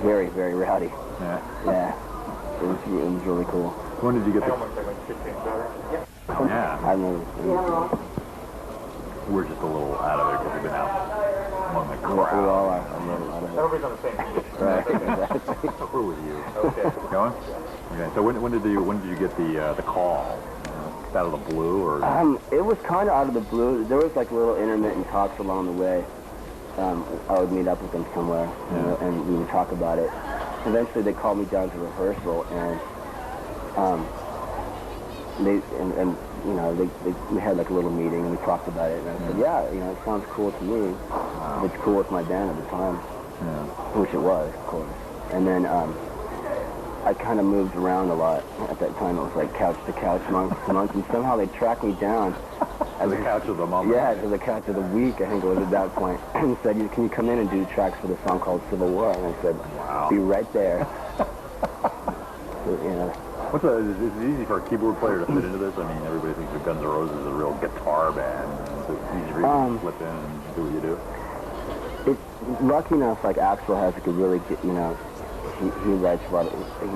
very, very rowdy. Yeah. Yeah, it was really cool. When did you get the? Yeah. I remember. We're just a little out of it because we've been out among the crowd. We all are a little out of it. Everybody's on the same page. Right, exactly. We're with you. Okay. Going? Okay. So when did you get the call? just out of the blue, or? It was kind of out of the blue. There was like little intermittent talks along the way. I would meet up with them somewhere, and we would talk about it. Eventually, they called me down to rehearsal, and we had like a little meeting, and we talked about it. And I said, yeah, it sounds cool to me. Wow. It's cool with my band at the time, which it was, of course. And then I kind of moved around a lot. At that time, it was like couch to couch, month to month, and somehow they tracked me down. To the couch of the moment. Yeah, to the couch of the week, I think it was at that point. And said, can you come in and do tracks for the song called Civil War? And I said, wow. Be right there. So, is it easy for a keyboard player to fit into this? I mean, everybody thinks of Guns N' Roses as a real guitar band. So it's easy for you to slip in and do what you do? It's lucky enough, like Axl has like a really good, he writes a lot of,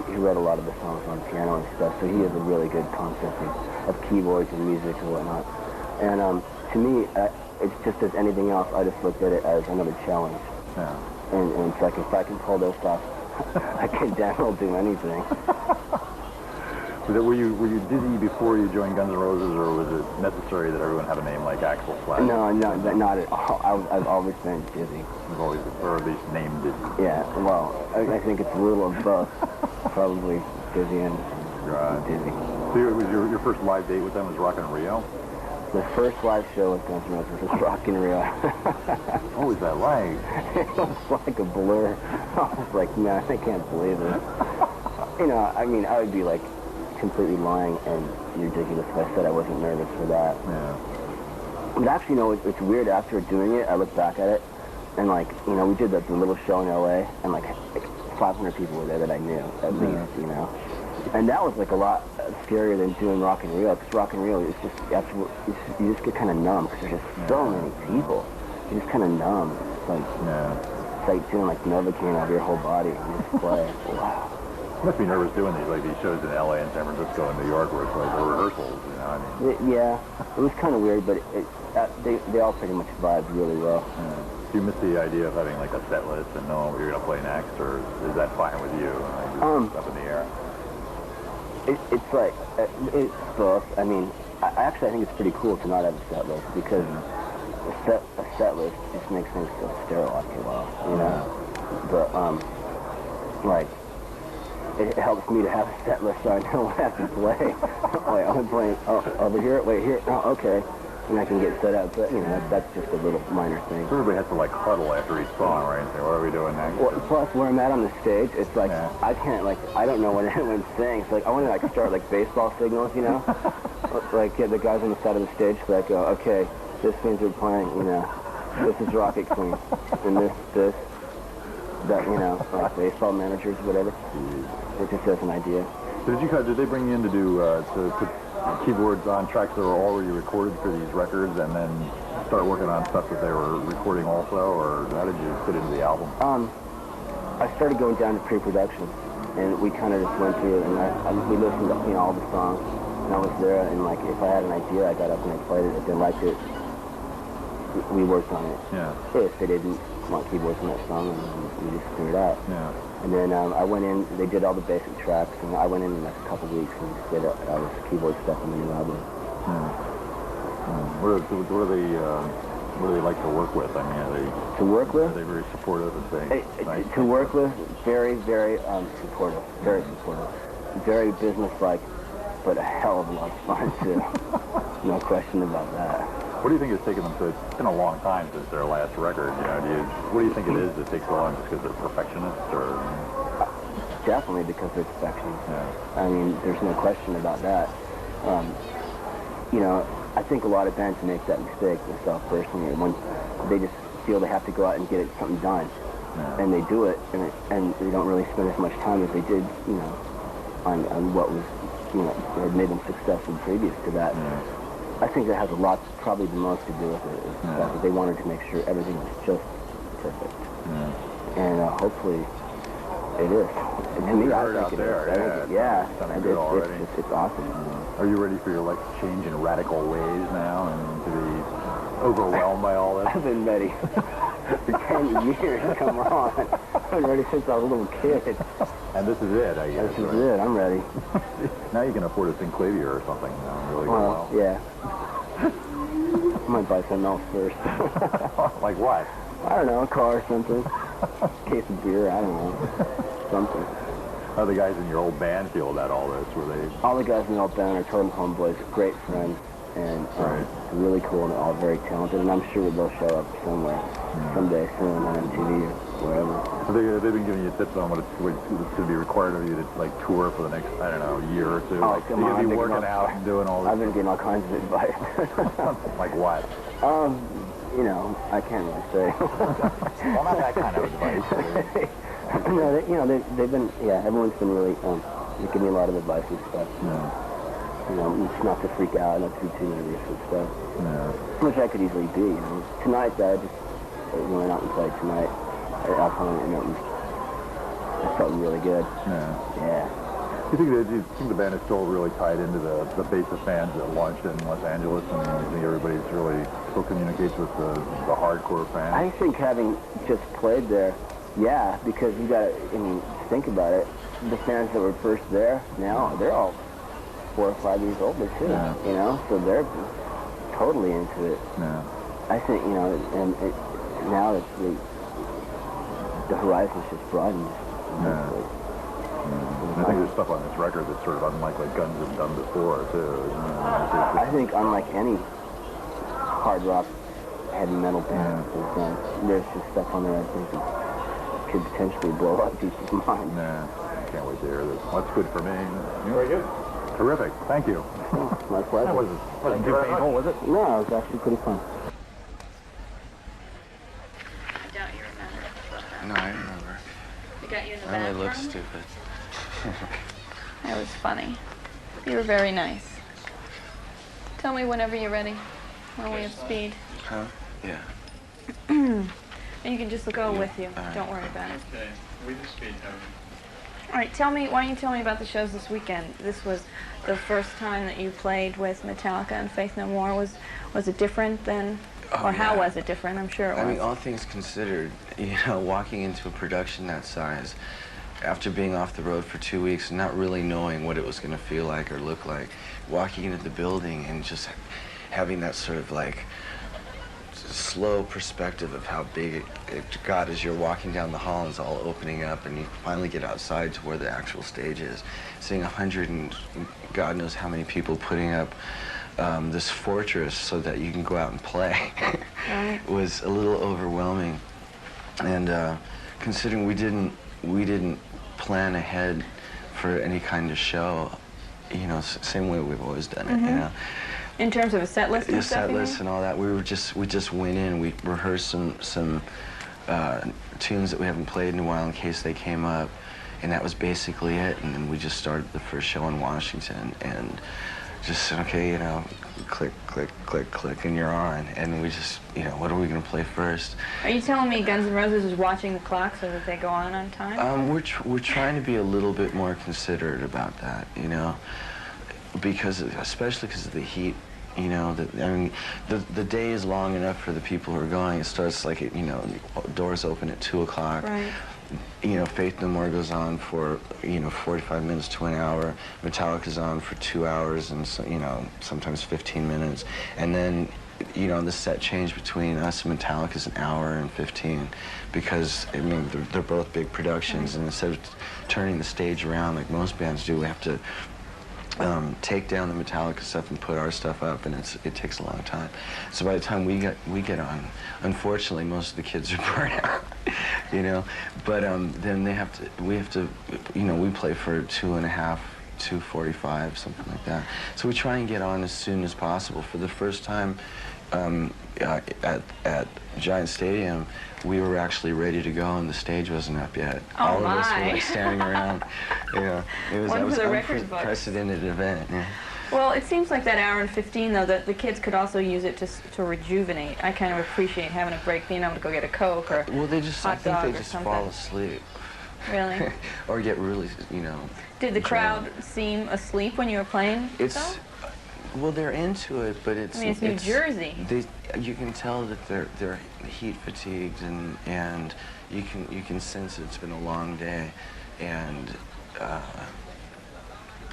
he wrote a lot of the songs on piano and stuff, so he has a really good concept of keyboards and music and whatnot. And to me, it's just as anything else, I just looked at it as another challenge. Yeah. And it's like, if I can pull those off, I can damn well do anything. Were you dizzy before you joined Guns N' Roses, or was it necessary that everyone had a name like Axl Flash? No, not at all. I've always been dizzy. You've always, or at least named Dizzy. Yeah, well, I think it's a little of both. Probably dizzy and dizzy. So was your first live date with them was Rock in Rio? The first live show with Guns N' Roses was Rock in Rio. What was that like? It was like a blur. I was like, man, I can't believe it. I mean, I would be like completely lying and ridiculous if I said I wasn't nervous for that. Yeah. But actually, it's weird. After doing it, I look back at it, and like, we did the little show in L.A., and like 500 people were there that I knew, at least, And that was like a lot scarier than doing Rock in Rio, because Rock in Rio, it's just, you just get kind of numb, because there's just so many people. You're just kind of numb. It's like, it's like doing like Novocaine out of your whole body. You just play. Wow. You must be nervous doing these shows in L.A. and San Francisco and New York where it's like the rehearsals, Yeah, it was kind of weird, but they all pretty much vibed really well. Yeah. Do you miss the idea of having like a set list and knowing what you're going to play next, or is that fine with you? Just up in the air? It's like, it's both. I mean, I think it's pretty cool to not have a set list, because a set list just makes things so sterile after a while, But, like, it helps me to have a set list so I know what I have to play. Wait, I'm playing over here, wait, here, okay. And I can get set up, but, that's just a little minor thing. So everybody has to, like, huddle after each song, right, and say, what are we doing next? Well, plus, where I'm at on the stage, it's like, I can't, like, I don't know what anyone's saying. It's like, I want to, like, start, like, baseball signals, Like, the guys on the side of the stage, like, okay, this means we're playing, this is Rocket Queen, and this, that, like, baseball managers, whatever. It just has an idea. So did they bring you in to do, to put keyboards on tracks that were already recorded for these records, and then start working on stuff that they were recording also, or how did you fit into the album? I started going down to pre-production, and we kind of just went through it, and we listened to all the songs, and I was there, and like if I had an idea, I got up and I played it. If they liked it, we worked on it. Yeah. If they didn't want keyboards on that song, and we just threw it out. Yeah. And then I went in, they did all the basic tracks, and I went in like a couple weeks and just did all this keyboard stuff on the new album. What do they like to work with? I mean, are they very supportive and saying to work with? Very, very supportive. Very supportive. Very business-like, but a hell of a lot of fun too. No question about that. What do you think it's taken them to? It's been a long time since their last record. What do you think it is that takes so long? Just because they're perfectionists, or? Definitely because they're perfectionists. Yeah. I mean, there's no question about that. I think a lot of bands make that mistake, myself personally, when they just feel they have to go out and get something done, and they do it, and they don't really spend as much time as they did, on what was, had made them successful previous to that. Yeah. I think that has a lot, probably the most to do with it, is the fact that they wanted to make sure everything was just perfect. Yeah. And hopefully it is. To me, I think it is. Yeah. It's awesome. Are you ready for your life to change in radical ways now and to be overwhelmed by all this? I've been ready. For 10 years, come on. I've been ready since I was a little kid. And this is it, I guess. This is it, I'm ready. Now you can afford a synclavier or something. Really Well, yeah. I might buy something else first. Like what? I don't know, a car or something. Case of beer, I don't know. Something. How the guys in your old band feel about all this? Were they? All the guys in the old band are total homeboys, great friends, and really cool and all very talented, and I'm sure they'll show up somewhere someday soon on MTV or wherever. So they've been giving you tips on what's going to be required of you to like tour for the next, I don't know, year or two. Oh, like, come on, you'll be working out and doing all this. I've been getting all kinds of advice. Like what? You know, I can't really say. Well, not that kind of advice. No, they've been, everyone's been really, they give me a lot of advice and stuff. Yeah. You know, just not to freak out, not to be too nervous and stuff. Yeah. Which I could easily be, you know. Tonight, I just went out and played tonight. I felt really good. Yeah. Do you think the band is still really tied into the base of fans that launched in Los Angeles, and you think everybody's really still communicates with the hardcore fans? I think having just played there, yeah, because you got to, I mean, think about it. The fans that were first there, now they're all 4 or 5 years older too. Yeah. You know, so they're totally into it. Yeah. I think, you know, and now that the horizon's just broadened. Yeah. I think there's stuff on this record that's sort of unlike what Guns have done before, too. I think unlike any hard rock, heavy metal band has done, there's just stuff on there I think that could potentially blow up people's minds. Nah, I can't wait to hear this. Well, that's good for me. Very good. Terrific. Thank you. My pleasure. That wasn't too painful, was it? No, it was actually pretty fun. I doubt you remember. No, I remember. We got you in the I bathroom. only look stupid. That was funny. You were very nice. Tell me whenever you're ready. When we have speed. Huh? Yeah. And you can just go with you. All right. Don't worry about it. Okay, we just speed now. All right, why don't you tell me about the shows this weekend? This was the first time that you played with Metallica and Faith No More. Was it different than, Oh, or how yeah. was it different? I'm sure it was. I mean, all things considered, you know, walking into a production that size, after being off the road for 2 weeks and not really knowing what it was going to feel like or look like, walking into the building and just having that sort of like slow perspective of how big it got as you're walking down the hall and it's all opening up and you finally get outside to where the actual stage is. Seeing 100 and God knows how many people putting up this fortress so that you can go out and play was a little overwhelming. And considering we didn't plan ahead for any kind of show, you know, same way we've always done it, you know. In terms of a set list and The stuff, set you list mean? and all that, we just went in, we rehearsed some tunes that we haven't played in a while in case they came up, and that was basically it. And then we just started the first show in Washington and just said, okay, you know, click, click, click, click, and you're on. And we just, you know, what are we gonna play first? Are you telling me Guns N' Roses is watching the clock so that they go on time? We're trying to be a little bit more considerate about that, you know, because especially because of the heat. You know, I mean, the day is long enough for the people who are going. It starts like, you know, doors open at 2 o'clock. Right. You know, Faith No More goes on for, you know, 45 minutes to an hour. Metallica's on for 2 hours and, so, you know, sometimes 15 minutes. And then, you know, the set change between us and Metallica is an hour and 15 because, I mean, they're both big productions. And instead of turning the stage around like most bands do, we have to take down the Metallica stuff and put our stuff up, and it takes a long time. So by the time we get on, unfortunately, most of the kids are burnt out, you know. But then we have to, you know, we play for 2.5, 2:45, something like that. So we try and get on as soon as possible. For the first time at Giant Stadium, we were actually ready to go, and the stage wasn't up yet. Oh, All of us were my. like standing around. Yeah, it was One that was for the an record books. unprecedented event. Yeah. Well, it seems like that hour and 15, though, that the kids could also use it to rejuvenate. I kind of appreciate having a break, being able to go get a Coke or Well, I hot think dog they or just something. fall asleep. Really? Or get really, you know. Did the crowd drunk. seem asleep when you were playing? It's though? Well, they're into it, but it's. I mean, it's New Jersey. You can tell that they're heat fatigued, and you can sense it's been a long day, and I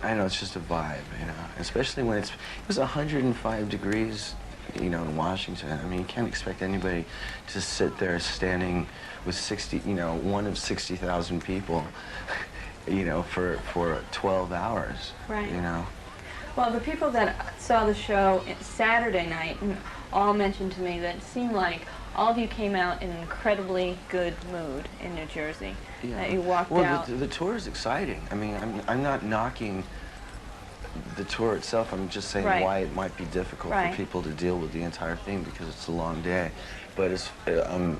don't know, it's just a vibe, you know. Especially when it was 105 degrees, you know, in Washington. I mean, you can't expect anybody to sit there standing with 60, you know, one of 60,000 people, you know, for 12 hours. Right. You know. Well, the people that saw the show Saturday night all mentioned to me that it seemed like all of you came out in an incredibly good mood in New Jersey. Yeah. That you walked well, out. the tour is exciting. I mean, I'm not knocking the tour itself. I'm just saying Right. why it might be difficult Right. for people to deal with the entire thing because it's a long day. But it's,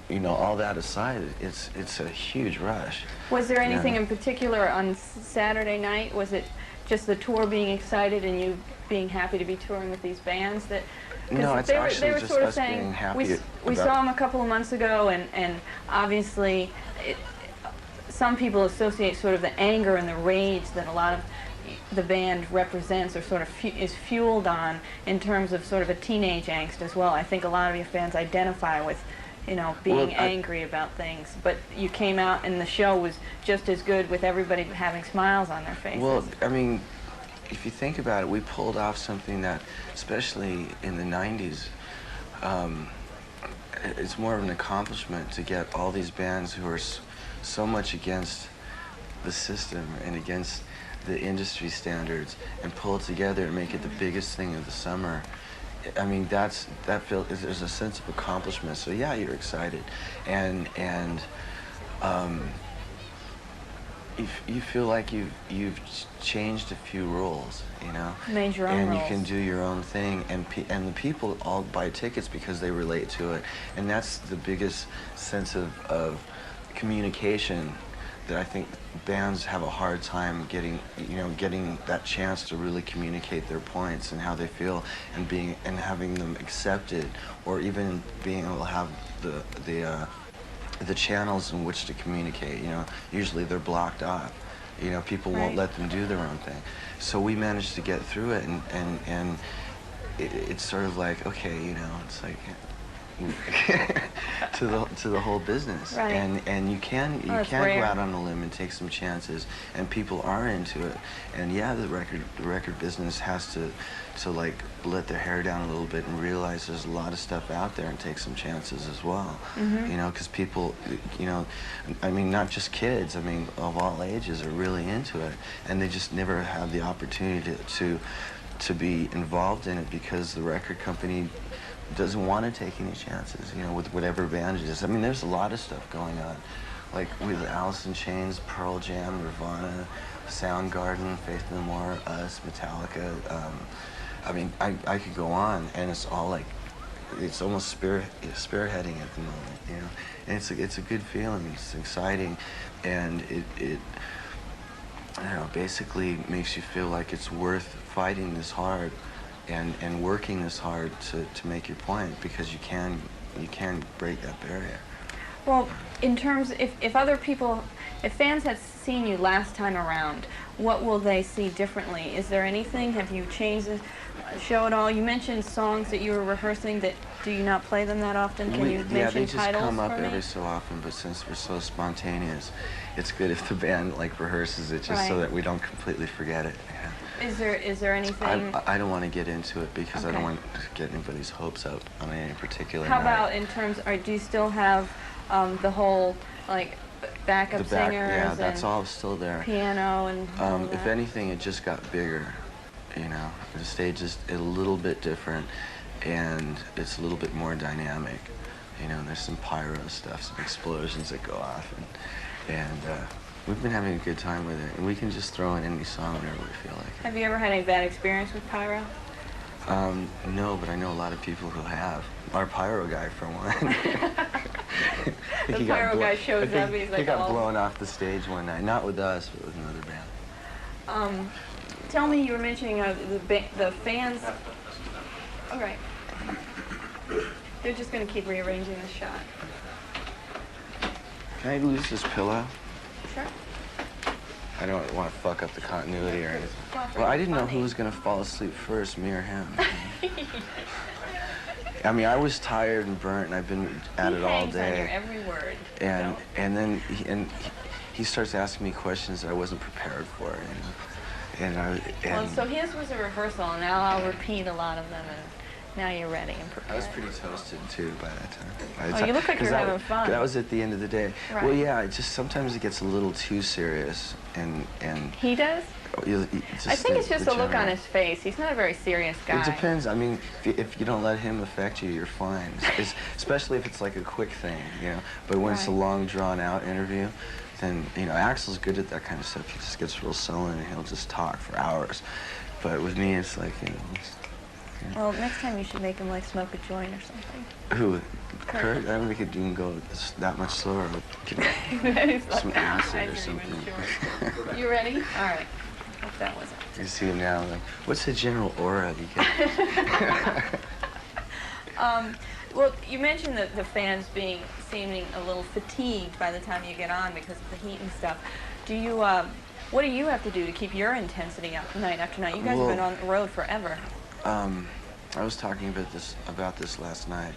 you know, all that aside, it's a huge rush. Was there anything Yeah. in particular on Saturday night? Was it just the tour being excited and you being happy to be touring with these bands that? 'Cause No, it's they were, actually they were just sort of us saying, being happy we about- saw them a couple of months ago, and obviously some people associate sort of the anger and the rage that a lot of the band represents or sort of is fueled on in terms of sort of a teenage angst as well. I think a lot of your fans identify with, you know, being Well, angry about things, but you came out and the show was just as good with everybody having smiles on their faces. Well, I mean, if you think about it, we pulled off something that, especially in the 90s, it's more of an accomplishment to get all these bands who are so much against the system and against the industry standards and pull it together and make it the biggest thing of the summer. I mean, there's a sense of accomplishment. So yeah, you're excited, and you feel like you've changed a few rules, you know, Made your own and rules. you can do your own thing, and the people all buy tickets because they relate to it, and that's the biggest sense of communication that I think bands have a hard time getting, you know, getting that chance to really communicate their points and how they feel, and having them accepted, or even being able to have the channels in which to communicate. You know, usually they're blocked off. You know, people won't Right. let them do their own thing. So we managed to get through it, and it's sort of like, okay, you know, it's like to the whole business. Right. And you can that's go rare. out on a limb and take some chances, and people are into it. And yeah, the record business has to like let their hair down a little bit and realize there's a lot of stuff out there and take some chances as well. Mm-hmm. You know, because people, you know, I mean, not just kids, I mean, of all ages are really into it, and they just never have the opportunity to be involved in it because the record company doesn't want to take any chances, you know, with whatever band it is. I mean, there's a lot of stuff going on, like with Alice in Chains, Pearl Jam, Nirvana, Soundgarden, Faith No More, us, Metallica. I mean, I could go on, and it's all like, it's almost spearheading at the moment, you know. And it's a good feeling. It's exciting, and it I don't know, basically makes you feel like it's worth fighting this hard and working this hard to make your point, because you can break that barrier. Well, in terms, if other people, if fans had seen you last time around, what will they see differently? Is there anything? Have you changed the show at all? You mentioned songs that you were rehearsing. That do you not play them that often? Can you Yeah, mention they just titles come up for me? every so often, but since we're so spontaneous, it's good if the band like rehearses it just so Right. that we don't completely forget it. Yeah. Is there anything? I don't want to get into it because I Okay. don't want to get anybody's hopes up on any particular How night. about in terms? Or do you still have the whole like backup the back? singers Yeah, that's and all still there. piano and all If that? anything, it just got bigger. You know, the stage is a little bit different, and it's a little bit more dynamic. You know, there's some pyro stuff, some explosions that go off, and we've been having a good time with it. And we can just throw in any song whenever we feel like it. Have you ever had any bad experience with pyro? No, but I know a lot of people who have. Our pyro guy, for one. The He got pyro guy shows I think up and he's he like, got "Oh." blown off the stage one night. Not with us, but with another band. Tell me, you were mentioning the fans. All right. They're just going to keep rearranging the shot. Can I lose this pillow? Sure. I don't want to fuck up the continuity or anything. Well, Well, I didn't know who funny. was going to fall asleep first, me or him. I mean, I was tired and burnt, and I've been at it all Hangs on your day. every word. And so. and then he starts asking me questions that I wasn't prepared for, you know. Well, so his was a rehearsal, and now I'll repeat a lot of them, and now you're ready and I prepared. was pretty toasted too by that time. Oh, you look like you're having fun. That was at the end of the day. Right. Well, yeah, it just sometimes it gets a little too serious, and He does? I think it's just the look on his face. He's not a very serious guy. It depends. I mean, if you don't let him affect you, you're fine. Especially if it's like a quick thing, you know. But when it's a Right. long, drawn-out interview, then, you know, Axel's good at that kind of stuff. He just gets real sullen and he'll just talk for hours. But with me, it's like, you know. Well, next time you should make him like smoke a joint or something. Who? Kurt? I don't think he can go that much slower. Some acid or something. Sure. You ready? All right. Hope that was it. You see him now, like, what's the general aura you get? Well, you mentioned the fans seeming a little fatigued by the time you get on because of the heat and stuff. Do you, what do you have to do to keep your intensity up night after night? You guys have been on the road forever. I was talking about this last night.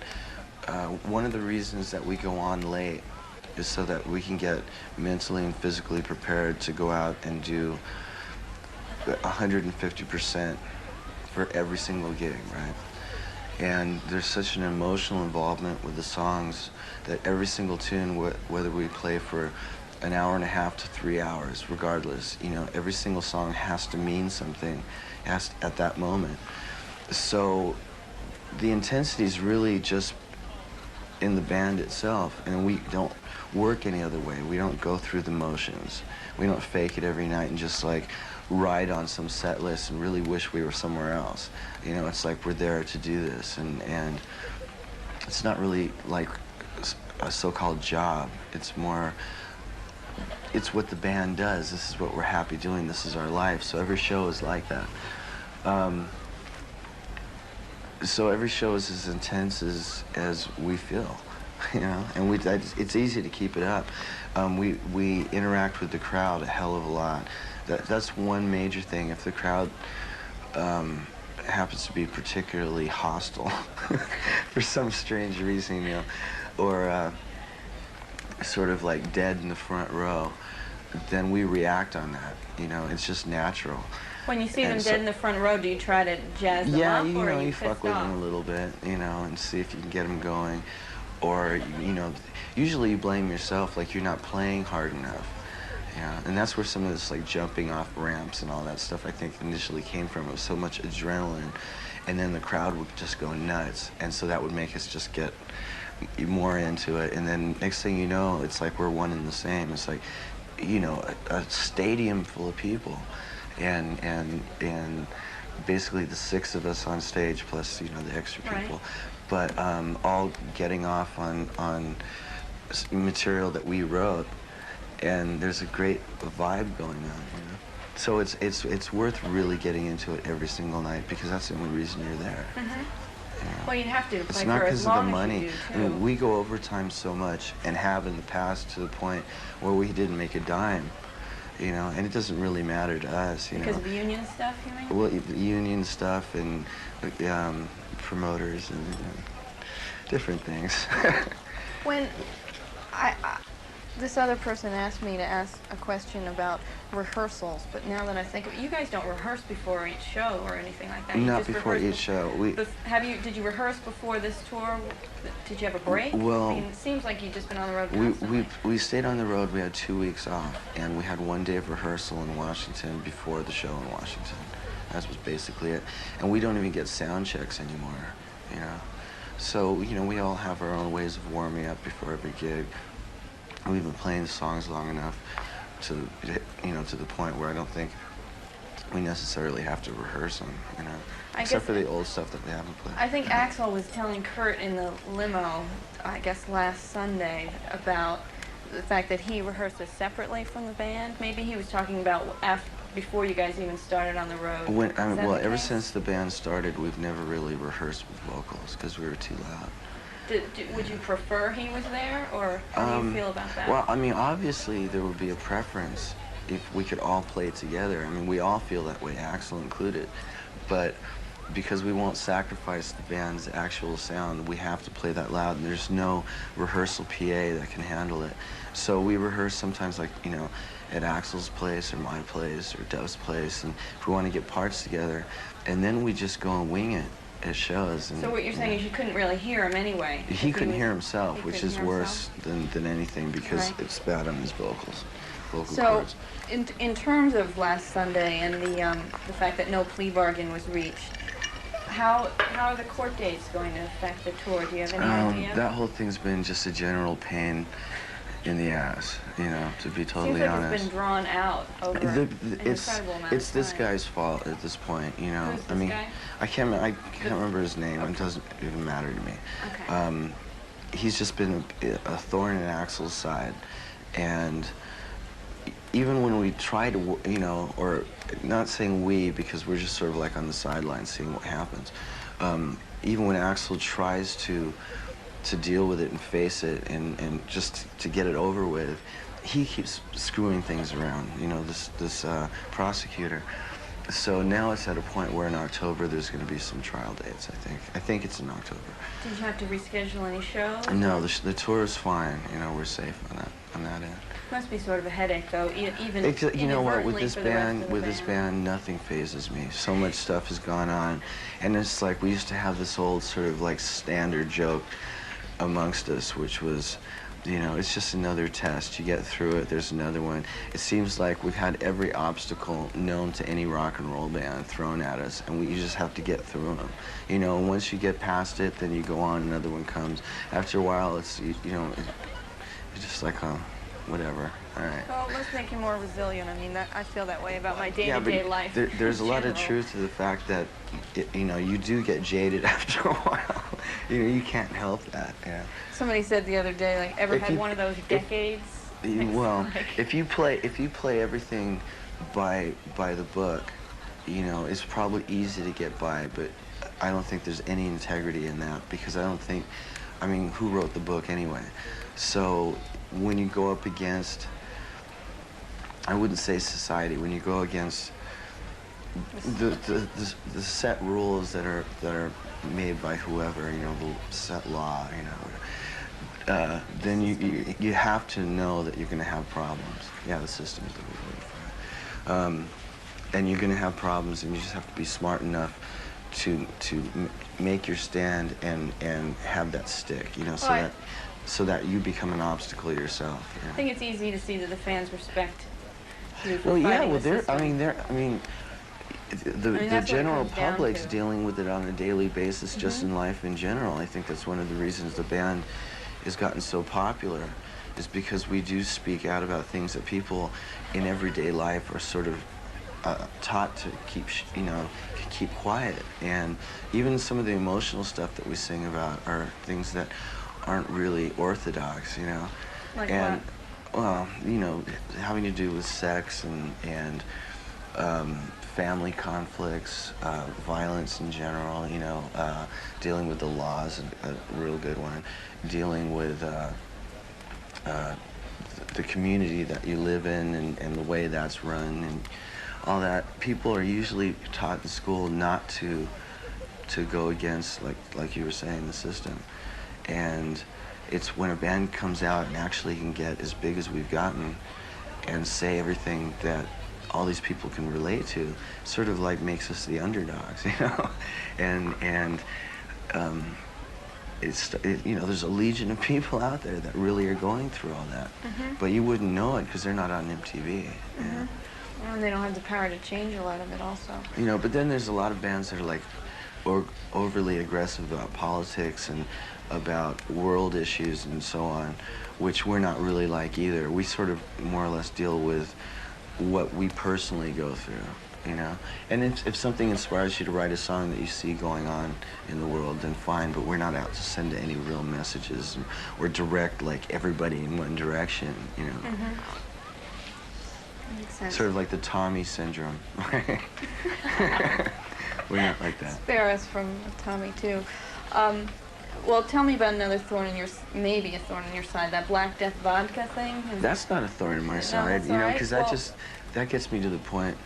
One of the reasons that we go on late is so that we can get mentally and physically prepared to go out and do 150% for every single gig, right? And there's such an emotional involvement with the songs that every single tune, whether we play for an hour and a half to 3 hours, regardless, you know, every single song has to mean something at that moment. So the intensity is really just in the band itself, and we don't work any other way. We don't go through the motions. We don't fake it every night and just like ride on some set list and really wish we were somewhere else. You know, it's like we're there to do this, and it's not really like a so-called job. It's more, it's what the band does. This is what we're happy doing. This is our life. So every show is like that. So every show is as intense as we feel, you know, and it's easy to keep it up. We interact with the crowd a hell of a lot. That's one major thing. If the crowd happens to be particularly hostile for some strange reason, you know, or sort of like dead in the front row, then we react on that. You know, it's just natural. When you see them dead in the front row, do you try to jazz them yeah, up, you or know, are you you fuck pissed with off? them a little bit, you know, and see if you can get them going. Or, you know, usually you blame yourself, like you're not playing hard enough. Yeah, and that's where some of this, like, jumping off ramps and all that stuff, I think, initially came from. It was so much adrenaline, and then the crowd would just go nuts, and so that would make us just get more into it. And then next thing you know, it's like we're one and the same. It's like, you know, a stadium full of people. And basically the 6 of us on stage plus, you know, the extra people, but all getting off on material that we wrote, and there's a great vibe going on, you know. So it's worth really getting into it every single night, because that's the only reason you're there. Yeah. Well, you have to play It's not for because as of the long as money. you do, I too. mean, we go overtime so much, and have in the past, to the point where we didn't make a dime. You know, and it doesn't really matter to us, you know. Because of the union stuff, you mean? Well, the union stuff and promoters and different things. When this other person asked me to ask a question about rehearsals, but now that I think of it, you guys don't rehearse before each show or anything like that. You Not just before rehearse each show. Did you rehearse before this tour? Did you have a break? Well, I mean, it seems like you've just been on the road constantly. we stayed on the road. We had 2 weeks off, and we had 1 day of rehearsal in Washington before the show in Washington. That was basically it. And we don't even get sound checks anymore, you know. So, you know, we all have our own ways of warming up before every gig. We've been playing the songs long enough to, you know, to the point where I don't think we necessarily have to rehearse them, you know. Except for the old stuff that we haven't played. I think Axl was telling Kurt in the limo, I guess last Sunday, about the fact that he rehearses separately from the band. Maybe he was talking about before you guys even started on the road. Well, ever since the band started, we've never really rehearsed with vocals because we were too loud. Would you prefer he was there, or how do you feel about that? Well, I mean, obviously there would be a preference, if we could all play together. I mean, we all feel that way, Axl included, but because we won't sacrifice the band's actual sound, we have to play that loud, and there's no rehearsal PA that can handle it. So we rehearse sometimes, like, you know, at Axl's place or my place or Dove's place, and if we want to get parts together, and then we just go and wing it at shows. And, so what you're saying is you couldn't really hear him anyway? He couldn't hear himself, which is worse than anything, because right. it's bad on his vocal so, cords. in terms of last Sunday and the fact that no plea bargain was reached, how are the court dates going to affect the tour? Do you have any idea? That whole thing's been just a general pain in the ass, you know, to be totally Seems like honest. it's been drawn out over an incredible amount It's of this time. guy's fault at this point, you know. Who's this I mean, guy? I can't remember his name. Okay. It doesn't even matter to me. Okay. He's just been a thorn in Axl's side, and even when we try to, you know, or not saying we, because we're just sort of like on the sidelines seeing what happens. Even when Axl tries to deal with it and face it and just to get it over with, he keeps screwing things around, you know, this prosecutor. So now it's at a point where in October there's going to be some trial dates, I think. I think it's in October. Did you have to reschedule any shows? No, the tour is fine. You know, we're safe on that end. Must be sort of a headache, though, even You know what? With inadvertently this for the rest band, of the with this band, nothing phases me. So much stuff has gone on, and it's like we used to have this old sort of like standard joke amongst us, which was, you know, it's just another test. You get through it, there's another one. It seems like we've had every obstacle known to any rock and roll band thrown at us, and you just have to get through them. You know, and once you get past it, then you go on, another one comes. After a while, it's, you know, it's just like, whatever, all right. Well, it must make you more resilient. I mean, I feel that way about my day-to-day life. There's a lot of general. truth to the fact that, you know, you do get jaded after a while. You know, you can't help that, yeah. Somebody said the other day, like, ever had one of those decades? Well, if you play everything by the book, you know, it's probably easy to get by, but I don't think there's any integrity in that, because I mean, who wrote the book anyway? So when you go up against, I wouldn't say society, when you go against the set rules that are made by whoever, you know, the set law, you know, then you have to know that you're going to have problems. Yeah, the system is the word for it. And you're going to have problems, and you just have to be smart enough to make your stand and have that stick, you know, so that you become an obstacle yourself. You know? I think it's easy to see that the fans respect you for Well, yeah, fighting well, the system. the that's what it general comes down public's to. dealing with it on a daily basis, just in life in general. I think that's one of the reasons the band has gotten so popular, is because we do speak out about things that people in everyday life are sort of taught to keep quiet. And even some of the emotional stuff that we sing about are things that aren't really orthodox, you know. Like and what? well, you know, having to do with sex and family conflicts, violence in general, you know, dealing with the laws, a real good one, dealing with the community that you live in and the way that's run and all that. People are usually taught in school not to go against, like you were saying, the system. And it's when a band comes out and actually can get as big as we've gotten and say everything that all these people can relate to, sort of like makes us the underdogs, you know? And you know, there's a legion of people out there that really are going through all that. But you wouldn't know it because they're not on MTV. Yeah. And they don't have the power to change a lot of it also. You know, but then there's a lot of bands that are like overly aggressive about politics and about world issues and so on, which we're not really like either. We sort of more or less deal with what we personally go through, you know? And if something inspires you to write a song that you see going on in the world, then fine, but we're not out to send any real messages or direct, like, everybody in one direction, you know? Makes sense. Sort of like the Tommy syndrome. We're not like that. Spare us from Tommy, too. Well, tell me about another thorn in your, maybe a thorn in your side, that Black Death vodka thing. That's not a thorn in my side, that's you know, all right. because Well, that gets me to the point,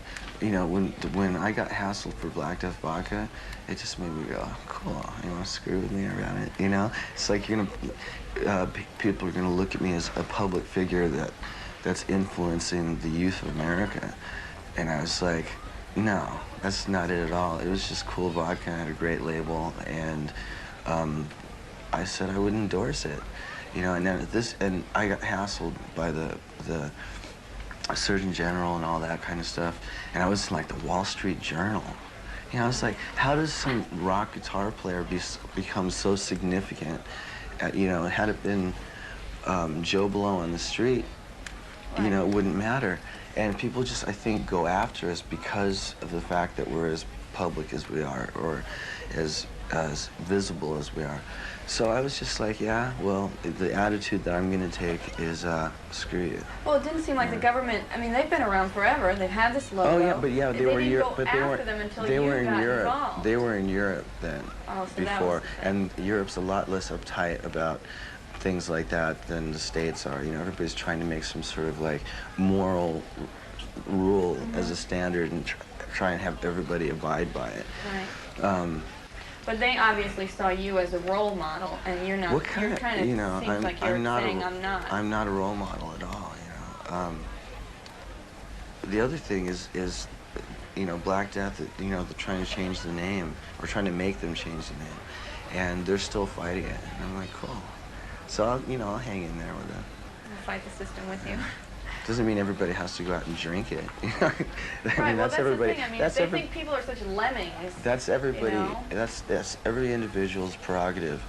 you know, when I got hassled for Black Death vodka, it just made me go, cool, you want to screw with me around it, you know? It's like you're gonna, people are gonna look at me as a public figure that's influencing the youth of America, and I was like, no, that's not it at all. It was just cool vodka, I had a great label, and I said I would endorse it, you know, and then I got hassled by the Surgeon General and all that kind of stuff, and I was in like the Wall Street Journal. You know, I was like, how does some rock guitar player become so significant? You know, had it been Joe Blow on the street, you know, it wouldn't matter. And people just, I think, go after us because of the fact that we're as public as we are, or as visible as we are. So I was just like, yeah, well, the attitude that I'm going to take is, screw you. well, it didn't seem like the government, I mean, they've been around forever. They've had this logo. Oh, yeah, but yeah, they were in Europe. But they weren't. them until They you were in got Europe. involved. They were in Europe then, Oh, so that before, was the and Europe's a lot less uptight about things like that than the States are. You know, everybody's trying to make some sort of like moral rule as a standard and try and have everybody abide by it. Right. But they obviously saw you as a role model, and you're not. What kind you're of, kind of you know, seems like you're I'm not saying I'm not. I'm not a role model at all, you know. The other thing is, you know, Black Death, you know, they're trying to change the name, or trying to make them change the name, and they're still fighting it. And I'm like, cool. So, I'll hang in there with them. I'll fight the system with you. Doesn't mean everybody has to go out and drink it. You know? Right, well, that's everybody. the thing. I mean, That's they think people are such lemmings. That's everybody. You know? That's every individual's prerogative.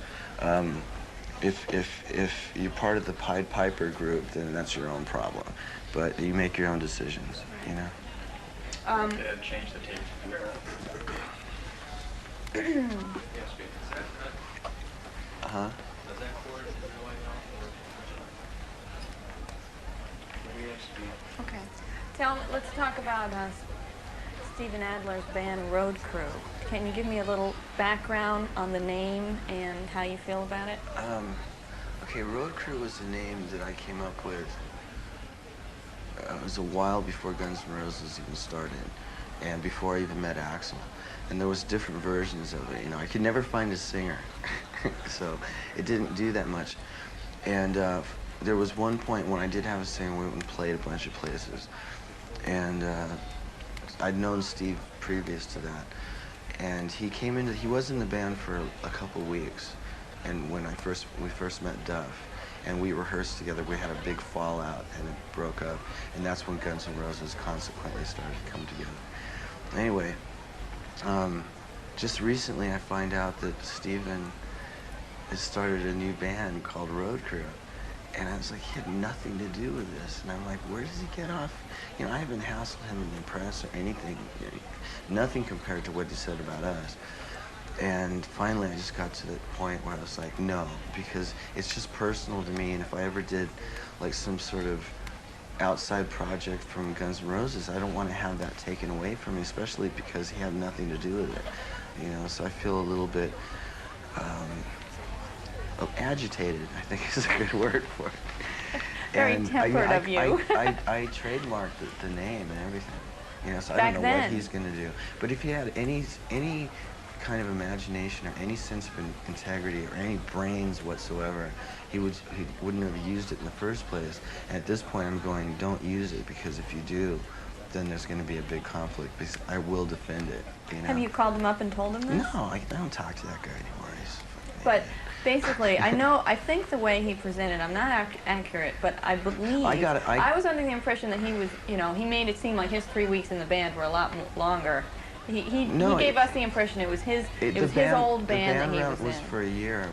If you're part of the Pied Piper group, then that's your own problem. But you make your own decisions. You know. Change the tape. Uh-huh. Okay. Let's talk about Steven Adler's band Road Crew. Can you give me a little background on the name and how you feel about it? Okay, Road Crew was a name that I came up with. It was a while before Guns N' Roses even started, and before I even met Axl. And there was different versions of it. You know, I could never find a singer, so it didn't do that much. And there was one point when I did have a singer. We went and played a bunch of places, and I'd known Steve previous to that. And he came into, he was in the band for a couple weeks, and when we first met Duff, and we rehearsed together, we had a big fallout, and it broke up, and that's when Guns N' Roses consequently started to come together. Anyway, just recently I find out that Steven has started a new band called Road Crew. And I was like, he had nothing to do with this. And I'm like, where does he get off? You know, I haven't hassled him in the press or anything. Nothing compared to what he said about us. And finally, I just got to the point where I was like, no, because it's just personal to me. And if I ever did like some sort of outside project from Guns N' Roses, I don't want to have that taken away from me, especially because he had nothing to do with it. You know, so I feel a little bit agitated, I think is a good word for it. Very and tempered of you. I trademarked the name and everything. You know, so I don't know what he's going to do. But if he had any kind of imagination or any sense of integrity or any brains whatsoever, he wouldn't have used it in the first place. And at this point, I'm going, don't use it, because if you do, then there's going to be a big conflict, because I will defend it. You know? Have you called him up and told him this? No, I don't talk to that guy anymore. He's fucking But idiot. basically, I think the way he presented, I'm not accurate, but I believe, I was under the impression that he was, you know, he made it seem like his 3 weeks in the band were a lot longer. He gave us the impression it was his old band that he was in. The band was for a year.